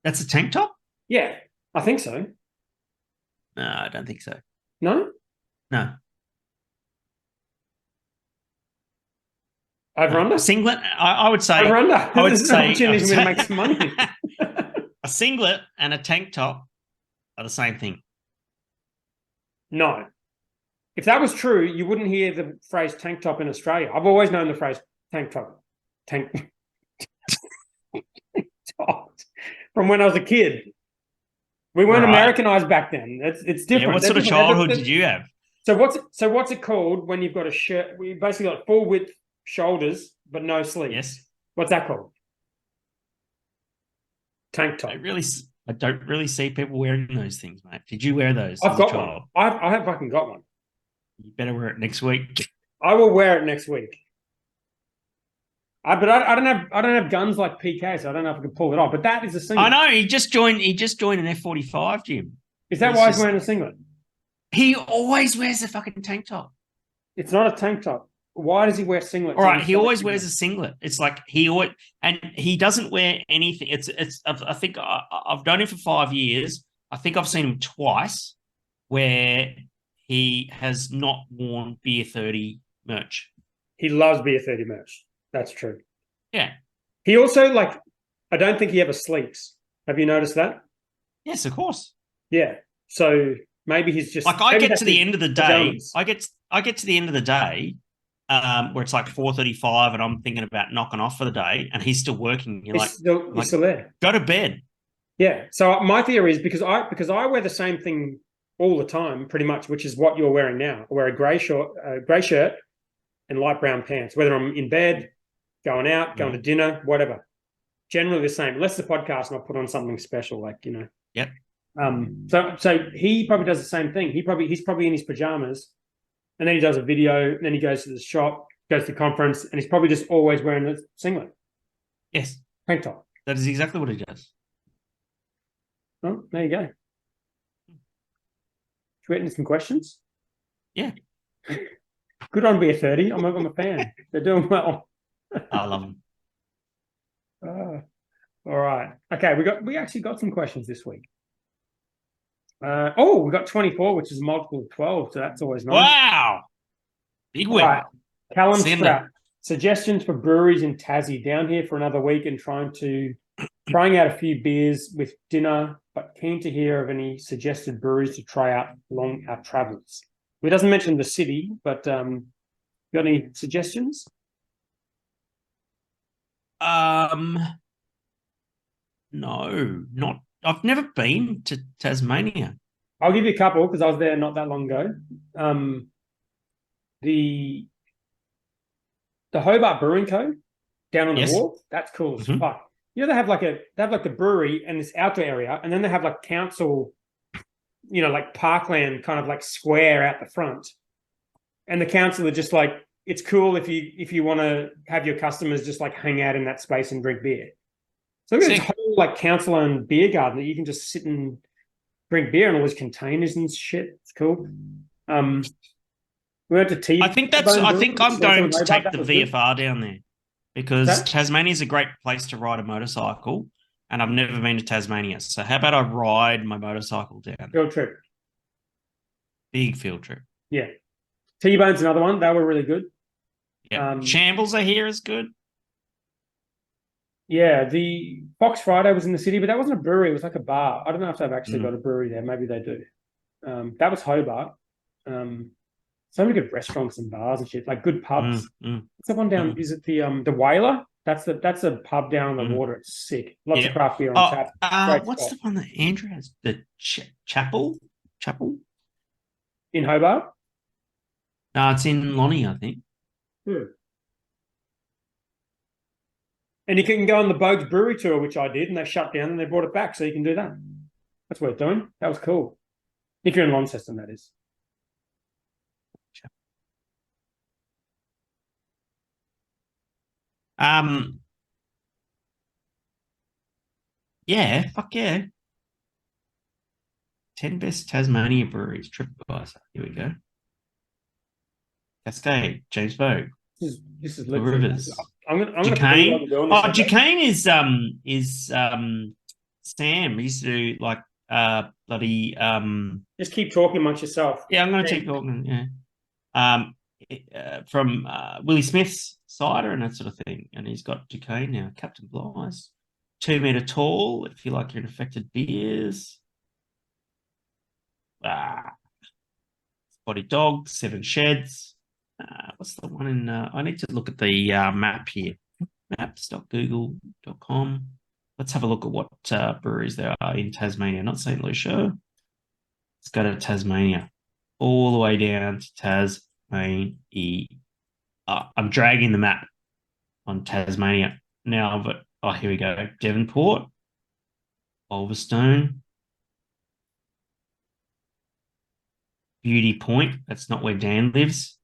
That's a tank top? Yeah, I think so. No, I don't think so. No, No. over under. A singlet. I would say. Over under. I would This is say. an opportunity for me to make some money. A singlet and a tank top are the same thing. No. If that was true, you wouldn't hear the phrase tank top in Australia. I've always known the phrase tank top. Tank top. From when I was a kid. We weren't Right. Americanized back then. It's different. Yeah, what sort of childhood did you have? So what's it called when you've got a shirt? We basically got full width shoulders but no sleeves. Yes. What's that called? Tank top. I don't really see people wearing those things, mate. Did you wear those I've as got a child? one. I have fucking got one. You better wear it next week. I will wear it next week. But I don't have guns like PK, so I don't know if I can pull it off. But that is a singlet. I know he just joined an F-45, Jim. Is that why he's wearing a singlet? He always wears a fucking tank top. It's not a tank top. Why does he wear singlets? All right, he always wears a singlet. It's like he doesn't wear anything. I think I've known him for 5 years. I think I've seen him twice where he has not worn Beer 30 merch. He loves Beer 30 merch. That's true. Yeah. He also, like, I don't think he ever sleeps. Have you noticed that? Yes, of course. Yeah. So maybe he's just like I get to the end of the day. pajamas. I get to the end of the day where it's like 4:35 and I'm thinking about knocking off for the day and he's still working. You're He's still there. Go to bed. Yeah. So my theory is because I wear the same thing all the time, pretty much, which is what you're wearing now. I wear a grey shirt and light brown pants, whether I'm in bed, going out, going to dinner, whatever. Generally the same, unless it's a podcast and I'll put on something special, like, you know. Yep. So he probably does the same thing. He's probably in his pajamas, and then he does a video, and then he goes to the shop, goes to the conference, and he's probably just always wearing a singlet. Yes. Tank top. That is exactly what he does. Oh, there you go. Should we get into some questions? Yeah. Good on Beer 30. I'm a fan. They're doing well. I love him. All right. Okay, we actually got some questions this week. We got 24, which is a multiple of 12, so that's always nice. Wow. Big win. All right. Callum Send Strapp. Suggestions for breweries in Tassie. Down here for another week and trying out a few beers with dinner, but keen to hear of any suggested breweries to try out along our travels. He doesn't mention the city, but got any suggestions? No, not. I've never been to Tasmania. I'll give you a couple because I was there not that long ago. The Hobart Brewing Co. down on the wharf. That's cool as fuck. You know, they have like the brewery and this outdoor area, and then they have like council, you know, like parkland kind of like square out the front. And the council are just like, it's cool if you want to have your customers just like hang out in that space and drink beer. So there's this whole like council-owned beer garden that you can just sit and drink beer and all these containers and shit. It's cool. We went to tea. I think I'm going to take the VFR down there because Tasmania's a great place to ride a motorcycle, and I've never been to Tasmania. So how about I ride my motorcycle down there? Field trip. Big field trip. Yeah. T-Bone's another one. They were really good. Yeah. Shambles, I hear, is good. Yeah, the Fox Friday was in the city, but that wasn't a brewery. It was like a bar. I don't know if they've actually got a brewery there. Maybe they do. That was Hobart. So many good restaurants and bars and shit, like good pubs. What's the one down? Is it the Whaler? That's a pub down on the water. It's sick. Lots of craft beer on tap. What's the one that Andrew has? The Chapel? In Hobart? No, it's in Lonnie, I think. And you can go on the Bogues Brewery tour, which I did, and they shut down and they brought it back, so you can do that. That's worth doing. That was cool. If you're in Launceston, that is. Yeah, fuck yeah. 10 best Tasmania breweries, TripAdvisor. Here we go. Cascade, James Vogue. This is The Rivers. I'm gonna Duquesne. doing Oh, this. Duquesne is Sam. He used to do like bloody Just keep talking amongst yourself. yeah, I'm gonna keep talking, yeah. From Willie Smith's cider and that sort of thing. And he's got Duquesne now, Captain Bly's. 2 meter tall, if you like your infected beers. Body dog, 7 sheds. What's the one in I need to look at the map here. Maps.google.com. Let's have a look at what breweries there are in Tasmania, not St. Lucia. Let's go to Tasmania. All the way down to Tasmania. I'm dragging the map on Tasmania now, but here we go. Devonport, Ulverstone, Beauty Point. That's not where Dan lives.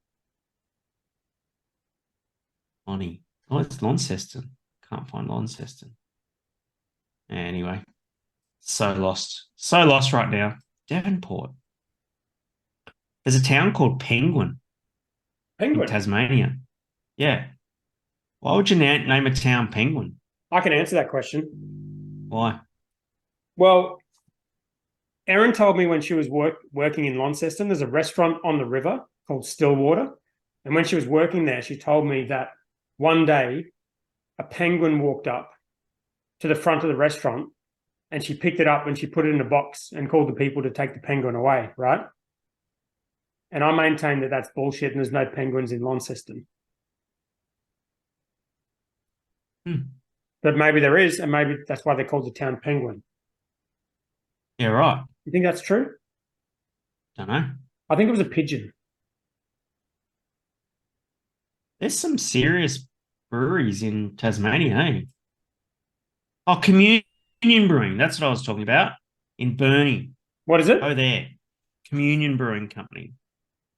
Bonnie. Oh, it's Launceston. Can't find Launceston. Anyway, so lost. So lost right now. Devonport. There's a town called Penguin. In Tasmania. Yeah. Why would you name a town Penguin? I can answer that question. Why? Well, Erin told me when she was working in Launceston, there's a restaurant on the river called Stillwater. And when she was working there, she told me that one day a penguin walked up to the front of the restaurant and she picked it up and she put it in a box and called the people to take the penguin away, right? And I maintain that that's bullshit and there's no penguins in Launceston. But maybe there is, and maybe that's why they called the town Penguin. Yeah, right. You think that's true? Don't know. I think it was a pigeon. There's some serious breweries in Tasmania, eh? Oh, Communion Brewing. That's what I was talking about. In Burnie. What is it? Oh, there. Communion Brewing Company.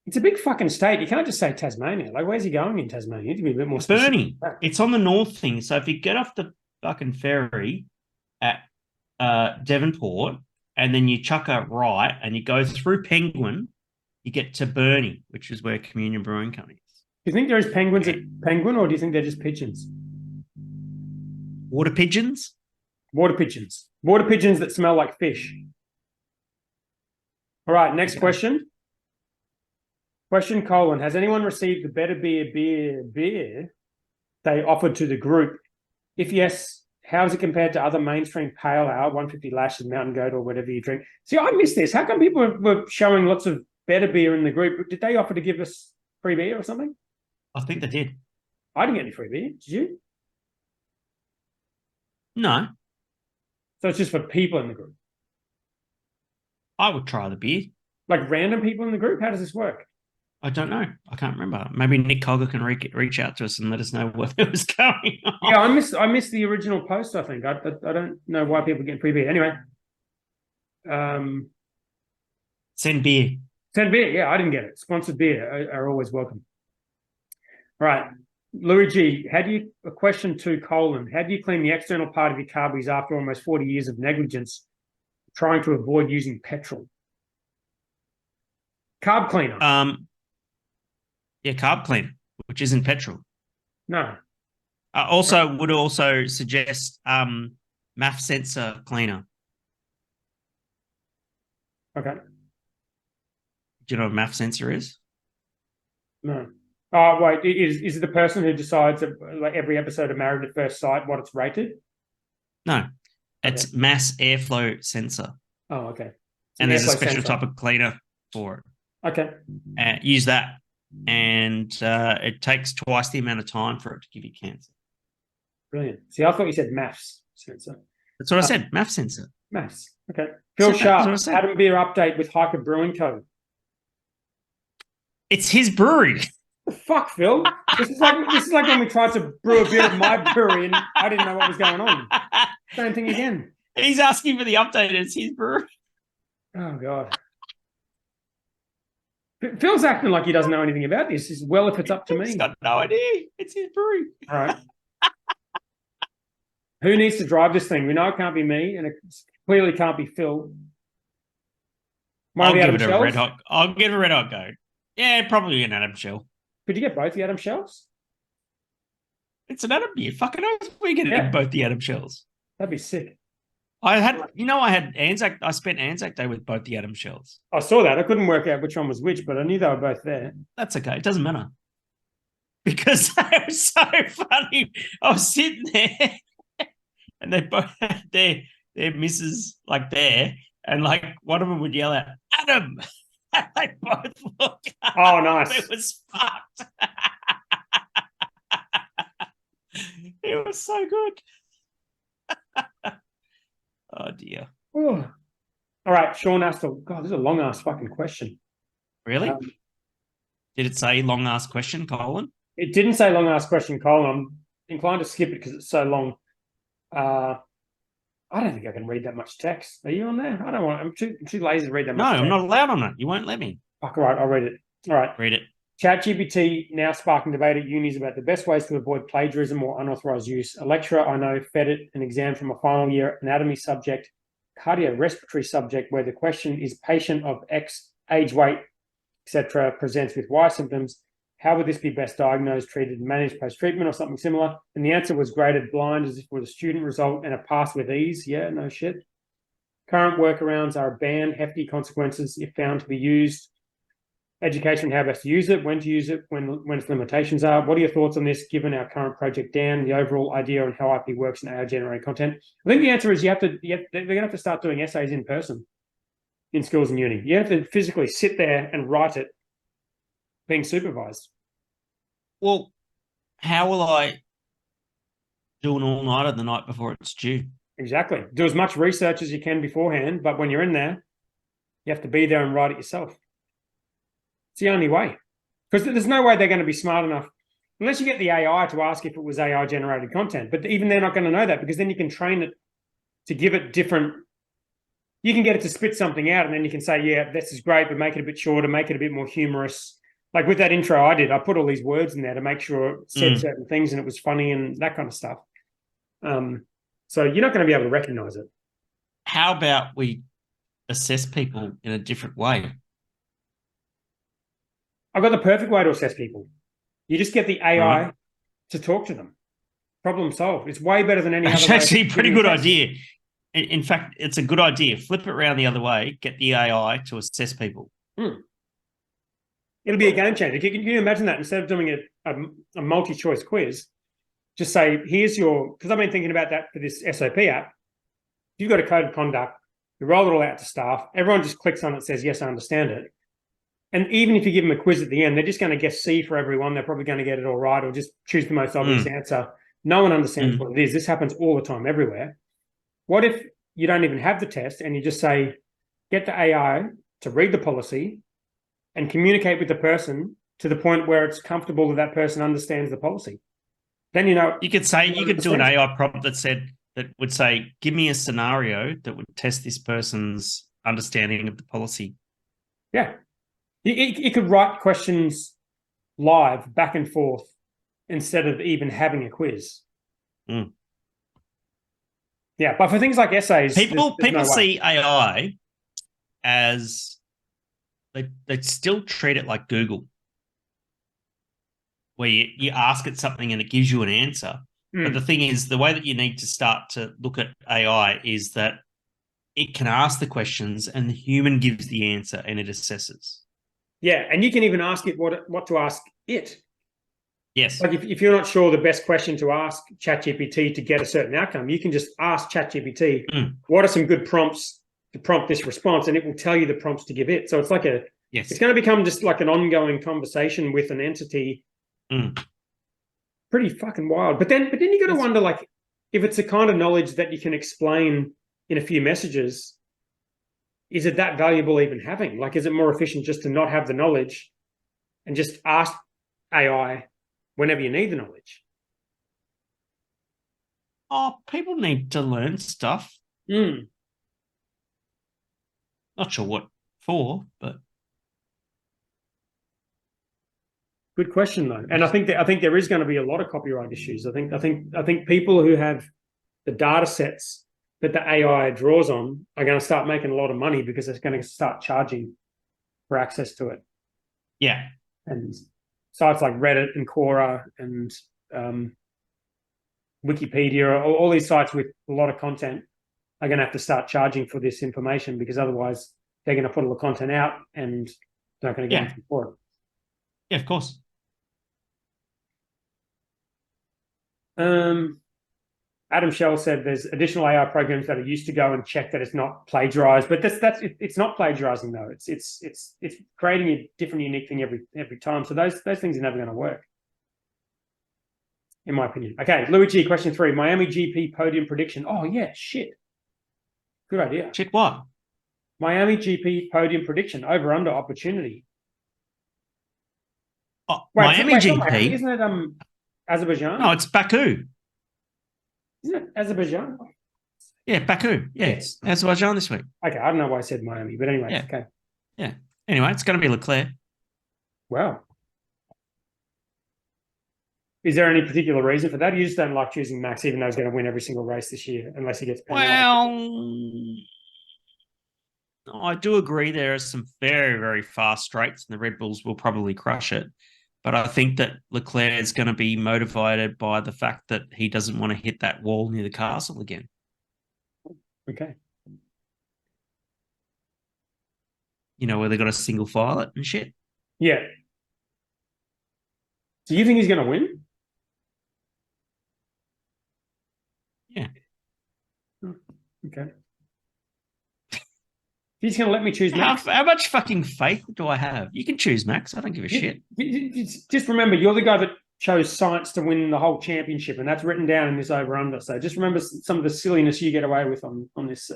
It's a big fucking state. You can't just say Tasmania. Like, where's he going in Tasmania? You need to be a bit more specific. Burnie. It's on the north thing. So if you get off the fucking ferry at Devonport and then you chuck a right and you go through Penguin, you get to Burnie, which is where Communion Brewing Company is. Do you think there's penguins at Penguin or do you think they're just pigeons? Water pigeons? Water pigeons. Water pigeons that smell like fish. All right, next question. Question : has anyone received the better beer they offered to the group? If yes, how is it compared to other mainstream pale ale, 150 Lashes, Mountain Goat, or whatever you drink? See, I missed this. How come people were showing lots of better beer in the group? Did they offer to give us free beer or something? I think they did. I didn't get any free beer. Did you? No. So it's just for people in the group? I would try the beer. Like random people in the group? How does this work? I don't know. I can't remember. Maybe Nick Cogger can reach out to us and let us know what was going on. Yeah, I missed the original post, I think. I don't know why people get free beer. Anyway. Send beer. Send beer. Yeah, I didn't get it. Sponsored beer are always welcome. All right. Louis G, question 2, : how do you clean the external part of your carbies after almost 40 years of negligence trying to avoid using petrol? Carb cleaner. Yeah, carb cleaner, which isn't petrol. No. Would also suggest MAF sensor cleaner. Okay. Do you know what a MAF sensor is? No. Oh, wait. Is it the person who decides that, like every episode of Married at First Sight what it's rated? No. It's mass airflow sensor. Oh, okay. And there's a special type of cleaner for it. Okay. Use that. And it takes twice the amount of time for it to give you cancer. Brilliant. See, I thought you said MAFS sensor. That's what I said. MAF sensor. MAFS. Okay. Phil Sharp, that's what I said. Adam Beer update with Hiker Brewing Co. It's his brewery. The fuck, Phil? This is like when we tried to brew a beer at my brewery and I didn't know what was going on. Same thing again. He's asking for the update. It's his brewery. Oh God. Phil's acting like he doesn't know anything about this. As well, if it's up to me. He's got no idea. It's his brewery. All right. Who needs to drive this thing? We know it can't be me, and it clearly can't be Phil. I'll give it a red hot. I'll give it a red hot go. Yeah, probably an Adam Shell. Could you get both the Adam Shells? It's an Adam beer. Fucking oath, we're getting Yeah. both the Adam shells. That'd be sick. I had Anzac. I spent Anzac Day with both the Adam shells. I saw that. I couldn't work out which one was which, but I knew they were both there. That's okay. It doesn't matter because it was so funny. I was sitting there, and they both had their misses like there, and like one of them would yell out, "Adam!" And they both looked up. Oh, nice. It was fucked. It was so good. Oh dear. Oh. All right, Sean asked God, this is a long ass fucking question. Really? Did it say long ass question, Colin? It didn't say long ass question, Colin. I'm inclined to skip it because it's so long. I don't think I can read that much text. Are you on there? I don't want. I'm too lazy to read that No, much. I'm not allowed on it. You won't let me. Fuck, all right, I'll read it. All right. Read it. ChatGPT now sparking debate at unis about the best ways to avoid plagiarism or unauthorized use. A lecturer I know fed it an exam from a final year anatomy subject, cardiorespiratory subject, where the question is patient of X age, weight, etc., presents with Y symptoms. How would this be best diagnosed, treated, and managed post-treatment or something similar? And the answer was graded blind as if it was a student result and a pass with ease. Yeah, no shit. Current workarounds are a ban, hefty consequences if found to be used. Education, how best to use it, when to use it, when its limitations are. What are your thoughts on this, given our current project, Dan, the overall idea on how IP works in AI-generated content? I think the answer is they're going to have to start doing essays in person in schools and uni. You have to physically sit there and write it being supervised. Well, how will I do an all-nighter the night before it's due? Exactly. Do as much research as you can beforehand, but when you're in there, you have to be there and write it yourself. It's the only way. Because there's no way they're going to be smart enough, unless you get the AI to ask if it was AI-generated content. But even they're not going to know that, because then you can train it to give it different... You can get it to spit something out, and then you can say, yeah, this is great, but make it a bit shorter, make it a bit more humorous. Like with that intro I did, I put all these words in there to make sure it said certain things and it was funny and that kind of stuff. So you're not going to be able to recognize it. How about we assess people in a different way? I've got the perfect way to assess people. You just get the AI to talk to them. Problem solved. It's way better than any other way. It's actually a pretty good idea. In fact, it's a good idea. Flip it around the other way. Get the AI to assess people. It'll be a game changer. Can you imagine that? Instead of doing a multi-choice quiz, just say, here's your... Because I've been thinking about that for this SOP app. You've got a code of conduct. You roll it all out to staff. Everyone just clicks on it, says, yes, I understand it. And even if you give them a quiz at the end, they're just going to guess C for everyone. They're probably going to get it all right or just choose the most obvious answer. No one understands what it is. This happens all the time, everywhere. What if you don't even have the test and you just say, get the AI to read the policy and communicate with the person to the point where it's comfortable that that person understands the policy? Then you know... You could do an AI prompt that would say, give me a scenario that would test this person's understanding of the policy. Yeah. It could write questions live, back and forth, instead of even having a quiz. Yeah, but for things like essays... People no see AI as... They still treat it like Google, where you ask it something and it gives you an answer. But the thing is, the way that you need to start to look at AI is that it can ask the questions and the human gives the answer and it assesses. Yeah, and you can even ask it what to ask it. Yes. Like if you're not sure the best question to ask ChatGPT to get a certain outcome, you can just ask ChatGPT, what are some good prompts to prompt this response? And it will tell you the prompts to give it. So it's like it's going to become just like an ongoing conversation with an entity. Pretty fucking wild. But then you got to wonder, like, if it's the kind of knowledge that you can explain in a few messages, is it that valuable even having? Like, is it more efficient just to not have the knowledge and just ask AI whenever you need the knowledge? Oh, people need to learn stuff. Not sure what for, but good question though. And I think there is going to be a lot of copyright issues. I think people who have the data sets that the AI draws on are going to start making a lot of money because it's going to start charging for access to it. Yeah. And sites like Reddit and Quora and Wikipedia, or all these sites with a lot of content are going to have to start charging for this information, because otherwise they're going to put all the content out and they're not going to get anything for it. Yeah, of course. Adam Shell said there's additional AI programs that are used to go and check that it's not plagiarized, but it's not plagiarizing though. It's creating a different, unique thing every time. So those things are never going to work, in my opinion. Okay, Luigi, question 3. Miami GP podium prediction. Oh yeah, shit. Good idea. Shit, what? Miami GP podium prediction. Over under opportunity. Oh, Miami GP? Isn't it Azerbaijan? No, it's Baku. Isn't it Azerbaijan? Yeah, Baku. Yeah, it's Azerbaijan this week. Okay, I don't know why I said Miami, but anyway, Yeah. okay. Yeah. Anyway, it's going to be Leclerc. Wow. Is there any particular reason for that? You just don't like choosing Max, even though he's going to win every single race this year, unless he gets penalised. Well, I do agree there are some very, very fast straights, and the Red Bulls will probably crush it. But I think that Leclerc is going to be motivated by the fact that he doesn't want to hit that wall near the castle again. Okay. You know, where they got to single file it and shit. Yeah. Do you think he's going to win? Yeah. Okay. He's going to let me choose Max. How much fucking faith do I have? You can choose Max. I don't give a shit. Just remember, you're the guy that chose science to win the whole championship, and that's written down in this over-under. So just remember some of the silliness you get away with on this.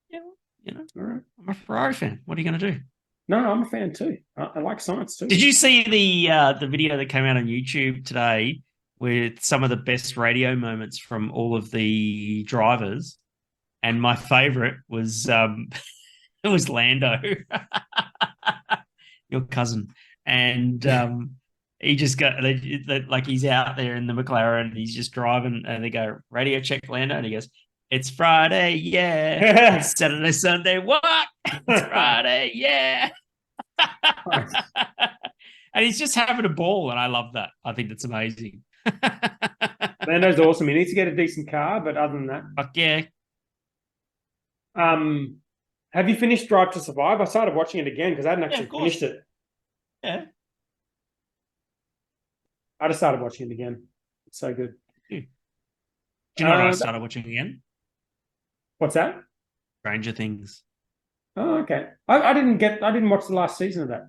Yeah, you know, all right. I'm a Ferrari fan. What are you going to do? No, I'm a fan too. I like science too. Did you see the video that came out on YouTube today with some of the best radio moments from all of the drivers? And my favorite was it was Lando, your cousin, and he just got like he's out there in the McLaren, he's just driving, and they go radio check Lando, and he goes, "It's Friday, yeah. It's Saturday, Sunday, what? It's Friday, yeah." And he's just having a ball, and I love that. I think that's amazing. Lando's awesome. He needs to get a decent car, but other than that, Fuck yeah. Have you finished Drive to Survive? I started watching it again because I hadn't actually finished it. Yeah. I just started watching it again. It's so good. Do you know what I started watching again? What's that? Stranger Things. Oh, okay. I didn't watch the last season of that.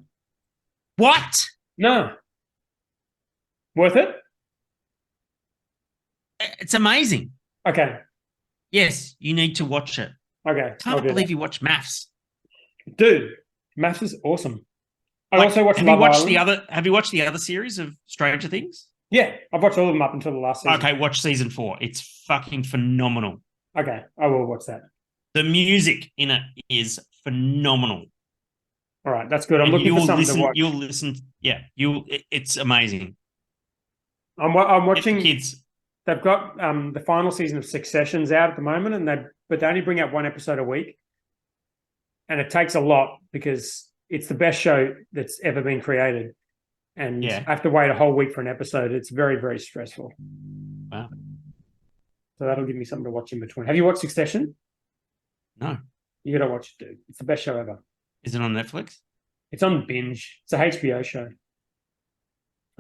What? No. Worth it? It's amazing. Okay. Yes, you need to watch it. Okay. Can't believe you watch Maths. Dude, Maths is awesome. I also watched Love Island. Have you watched the other series of Stranger Things? Yeah, I've watched all of them up until the last season. Okay, watch season 4. It's fucking phenomenal. Okay, I will watch that. The music in it is phenomenal. All right, that's good. I'm looking for something to watch. You'll listen. Yeah, it's amazing. I'm watching kids. They've got the final season of Succession's out at the moment, but they only bring out one episode a week, and it takes a lot because it's the best show that's ever been created, and I have to wait a whole week for an episode. It's very, very stressful. Wow. So that'll give me something to watch in between. Have you watched Succession? No. You got to watch it, dude. It's the best show ever. Is it on Netflix? It's on Binge. It's a HBO show.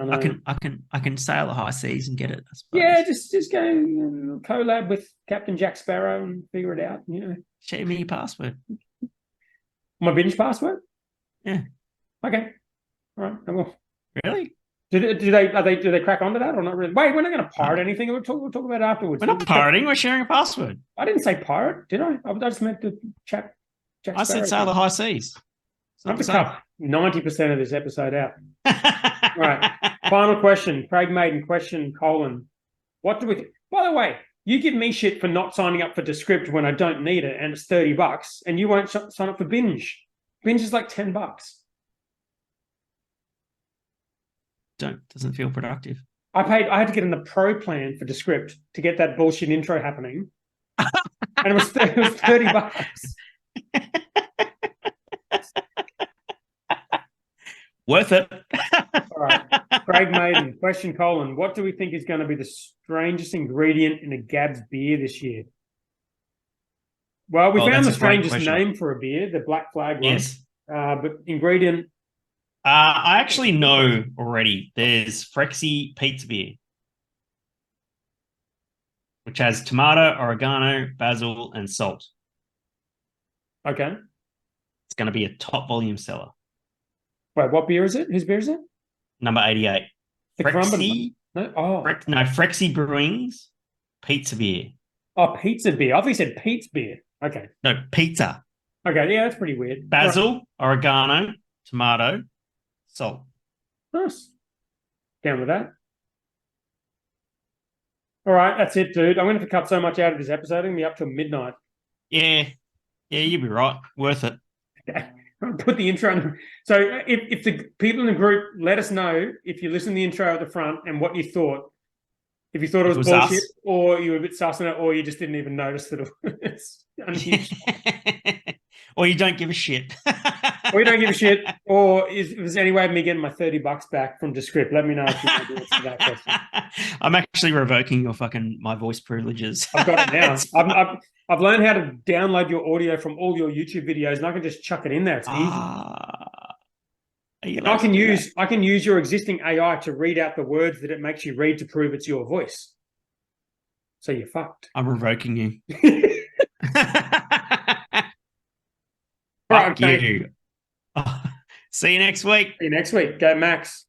I can sail the high seas and get it. I suppose. Yeah, just go collab with Captain Jack Sparrow and figure it out. You know, share me your password. My Binge password. Yeah. Okay. All right. I will. Really? Do they crack onto that or not really? Wait, we're not going to pirate anything. We'll talk about it afterwards. We're not pirating. We're sharing a password. I didn't say pirate, did I? I just meant to chat. I said sail the high seas. I have to cut 90% of this episode out. All right. Final question. Craig Maiden question, : what do we think? By the way, you give me shit for not signing up for Descript when I don't need it, and it's $30, and you won't sign up for Binge. Binge is like $10. Doesn't feel productive. I had to get in the pro plan for Descript to get that bullshit intro happening. And it was $30. Worth it. All right. Craig Maiden, question colon. What do we think is going to be the strangest ingredient in a GABS beer this year? Well, we found the that's a great strangest question. name for a beer, the Black Flag one. Yes. But ingredient. I actually know already. There's Frexy pizza beer, which has tomato, oregano, basil, and salt. Okay. It's going to be a top volume seller. Wait, what beer is it? Whose beer is it? Number 88. The Crumben Frexy, one. No? Oh. Frexy Brewing's pizza beer. Oh, pizza beer. I thought you said Pete's beer. Okay. No, pizza. Okay, yeah, that's pretty weird. Basil, oregano, tomato, salt. Nice. Down with that. All right, that's it, dude. I'm going to have to cut so much out of this episode. I'm going to be up till midnight. Yeah, you'll be right. Worth it. Okay. Put the intro on. So if the people in the group, let us know if you listen to the intro at the front and what you thought. If you thought it was bullshit, us. or you were a bit sus on it, or you just didn't even notice that it's unhinged. Or you don't give a shit. Or you don't give a shit, or if there's any way of me getting my $30 back from Descript, let me know if you want to answer that question. I'm actually revoking my voice privileges. I've got it now. I've learned how to download your audio from all your YouTube videos, and I can just chuck it in there. It's easy. I can use your existing AI to read out the words that it makes you read to prove it's your voice. So you're fucked. I'm revoking you. All right, Fuck you. See you next week. See you next week. Go Max.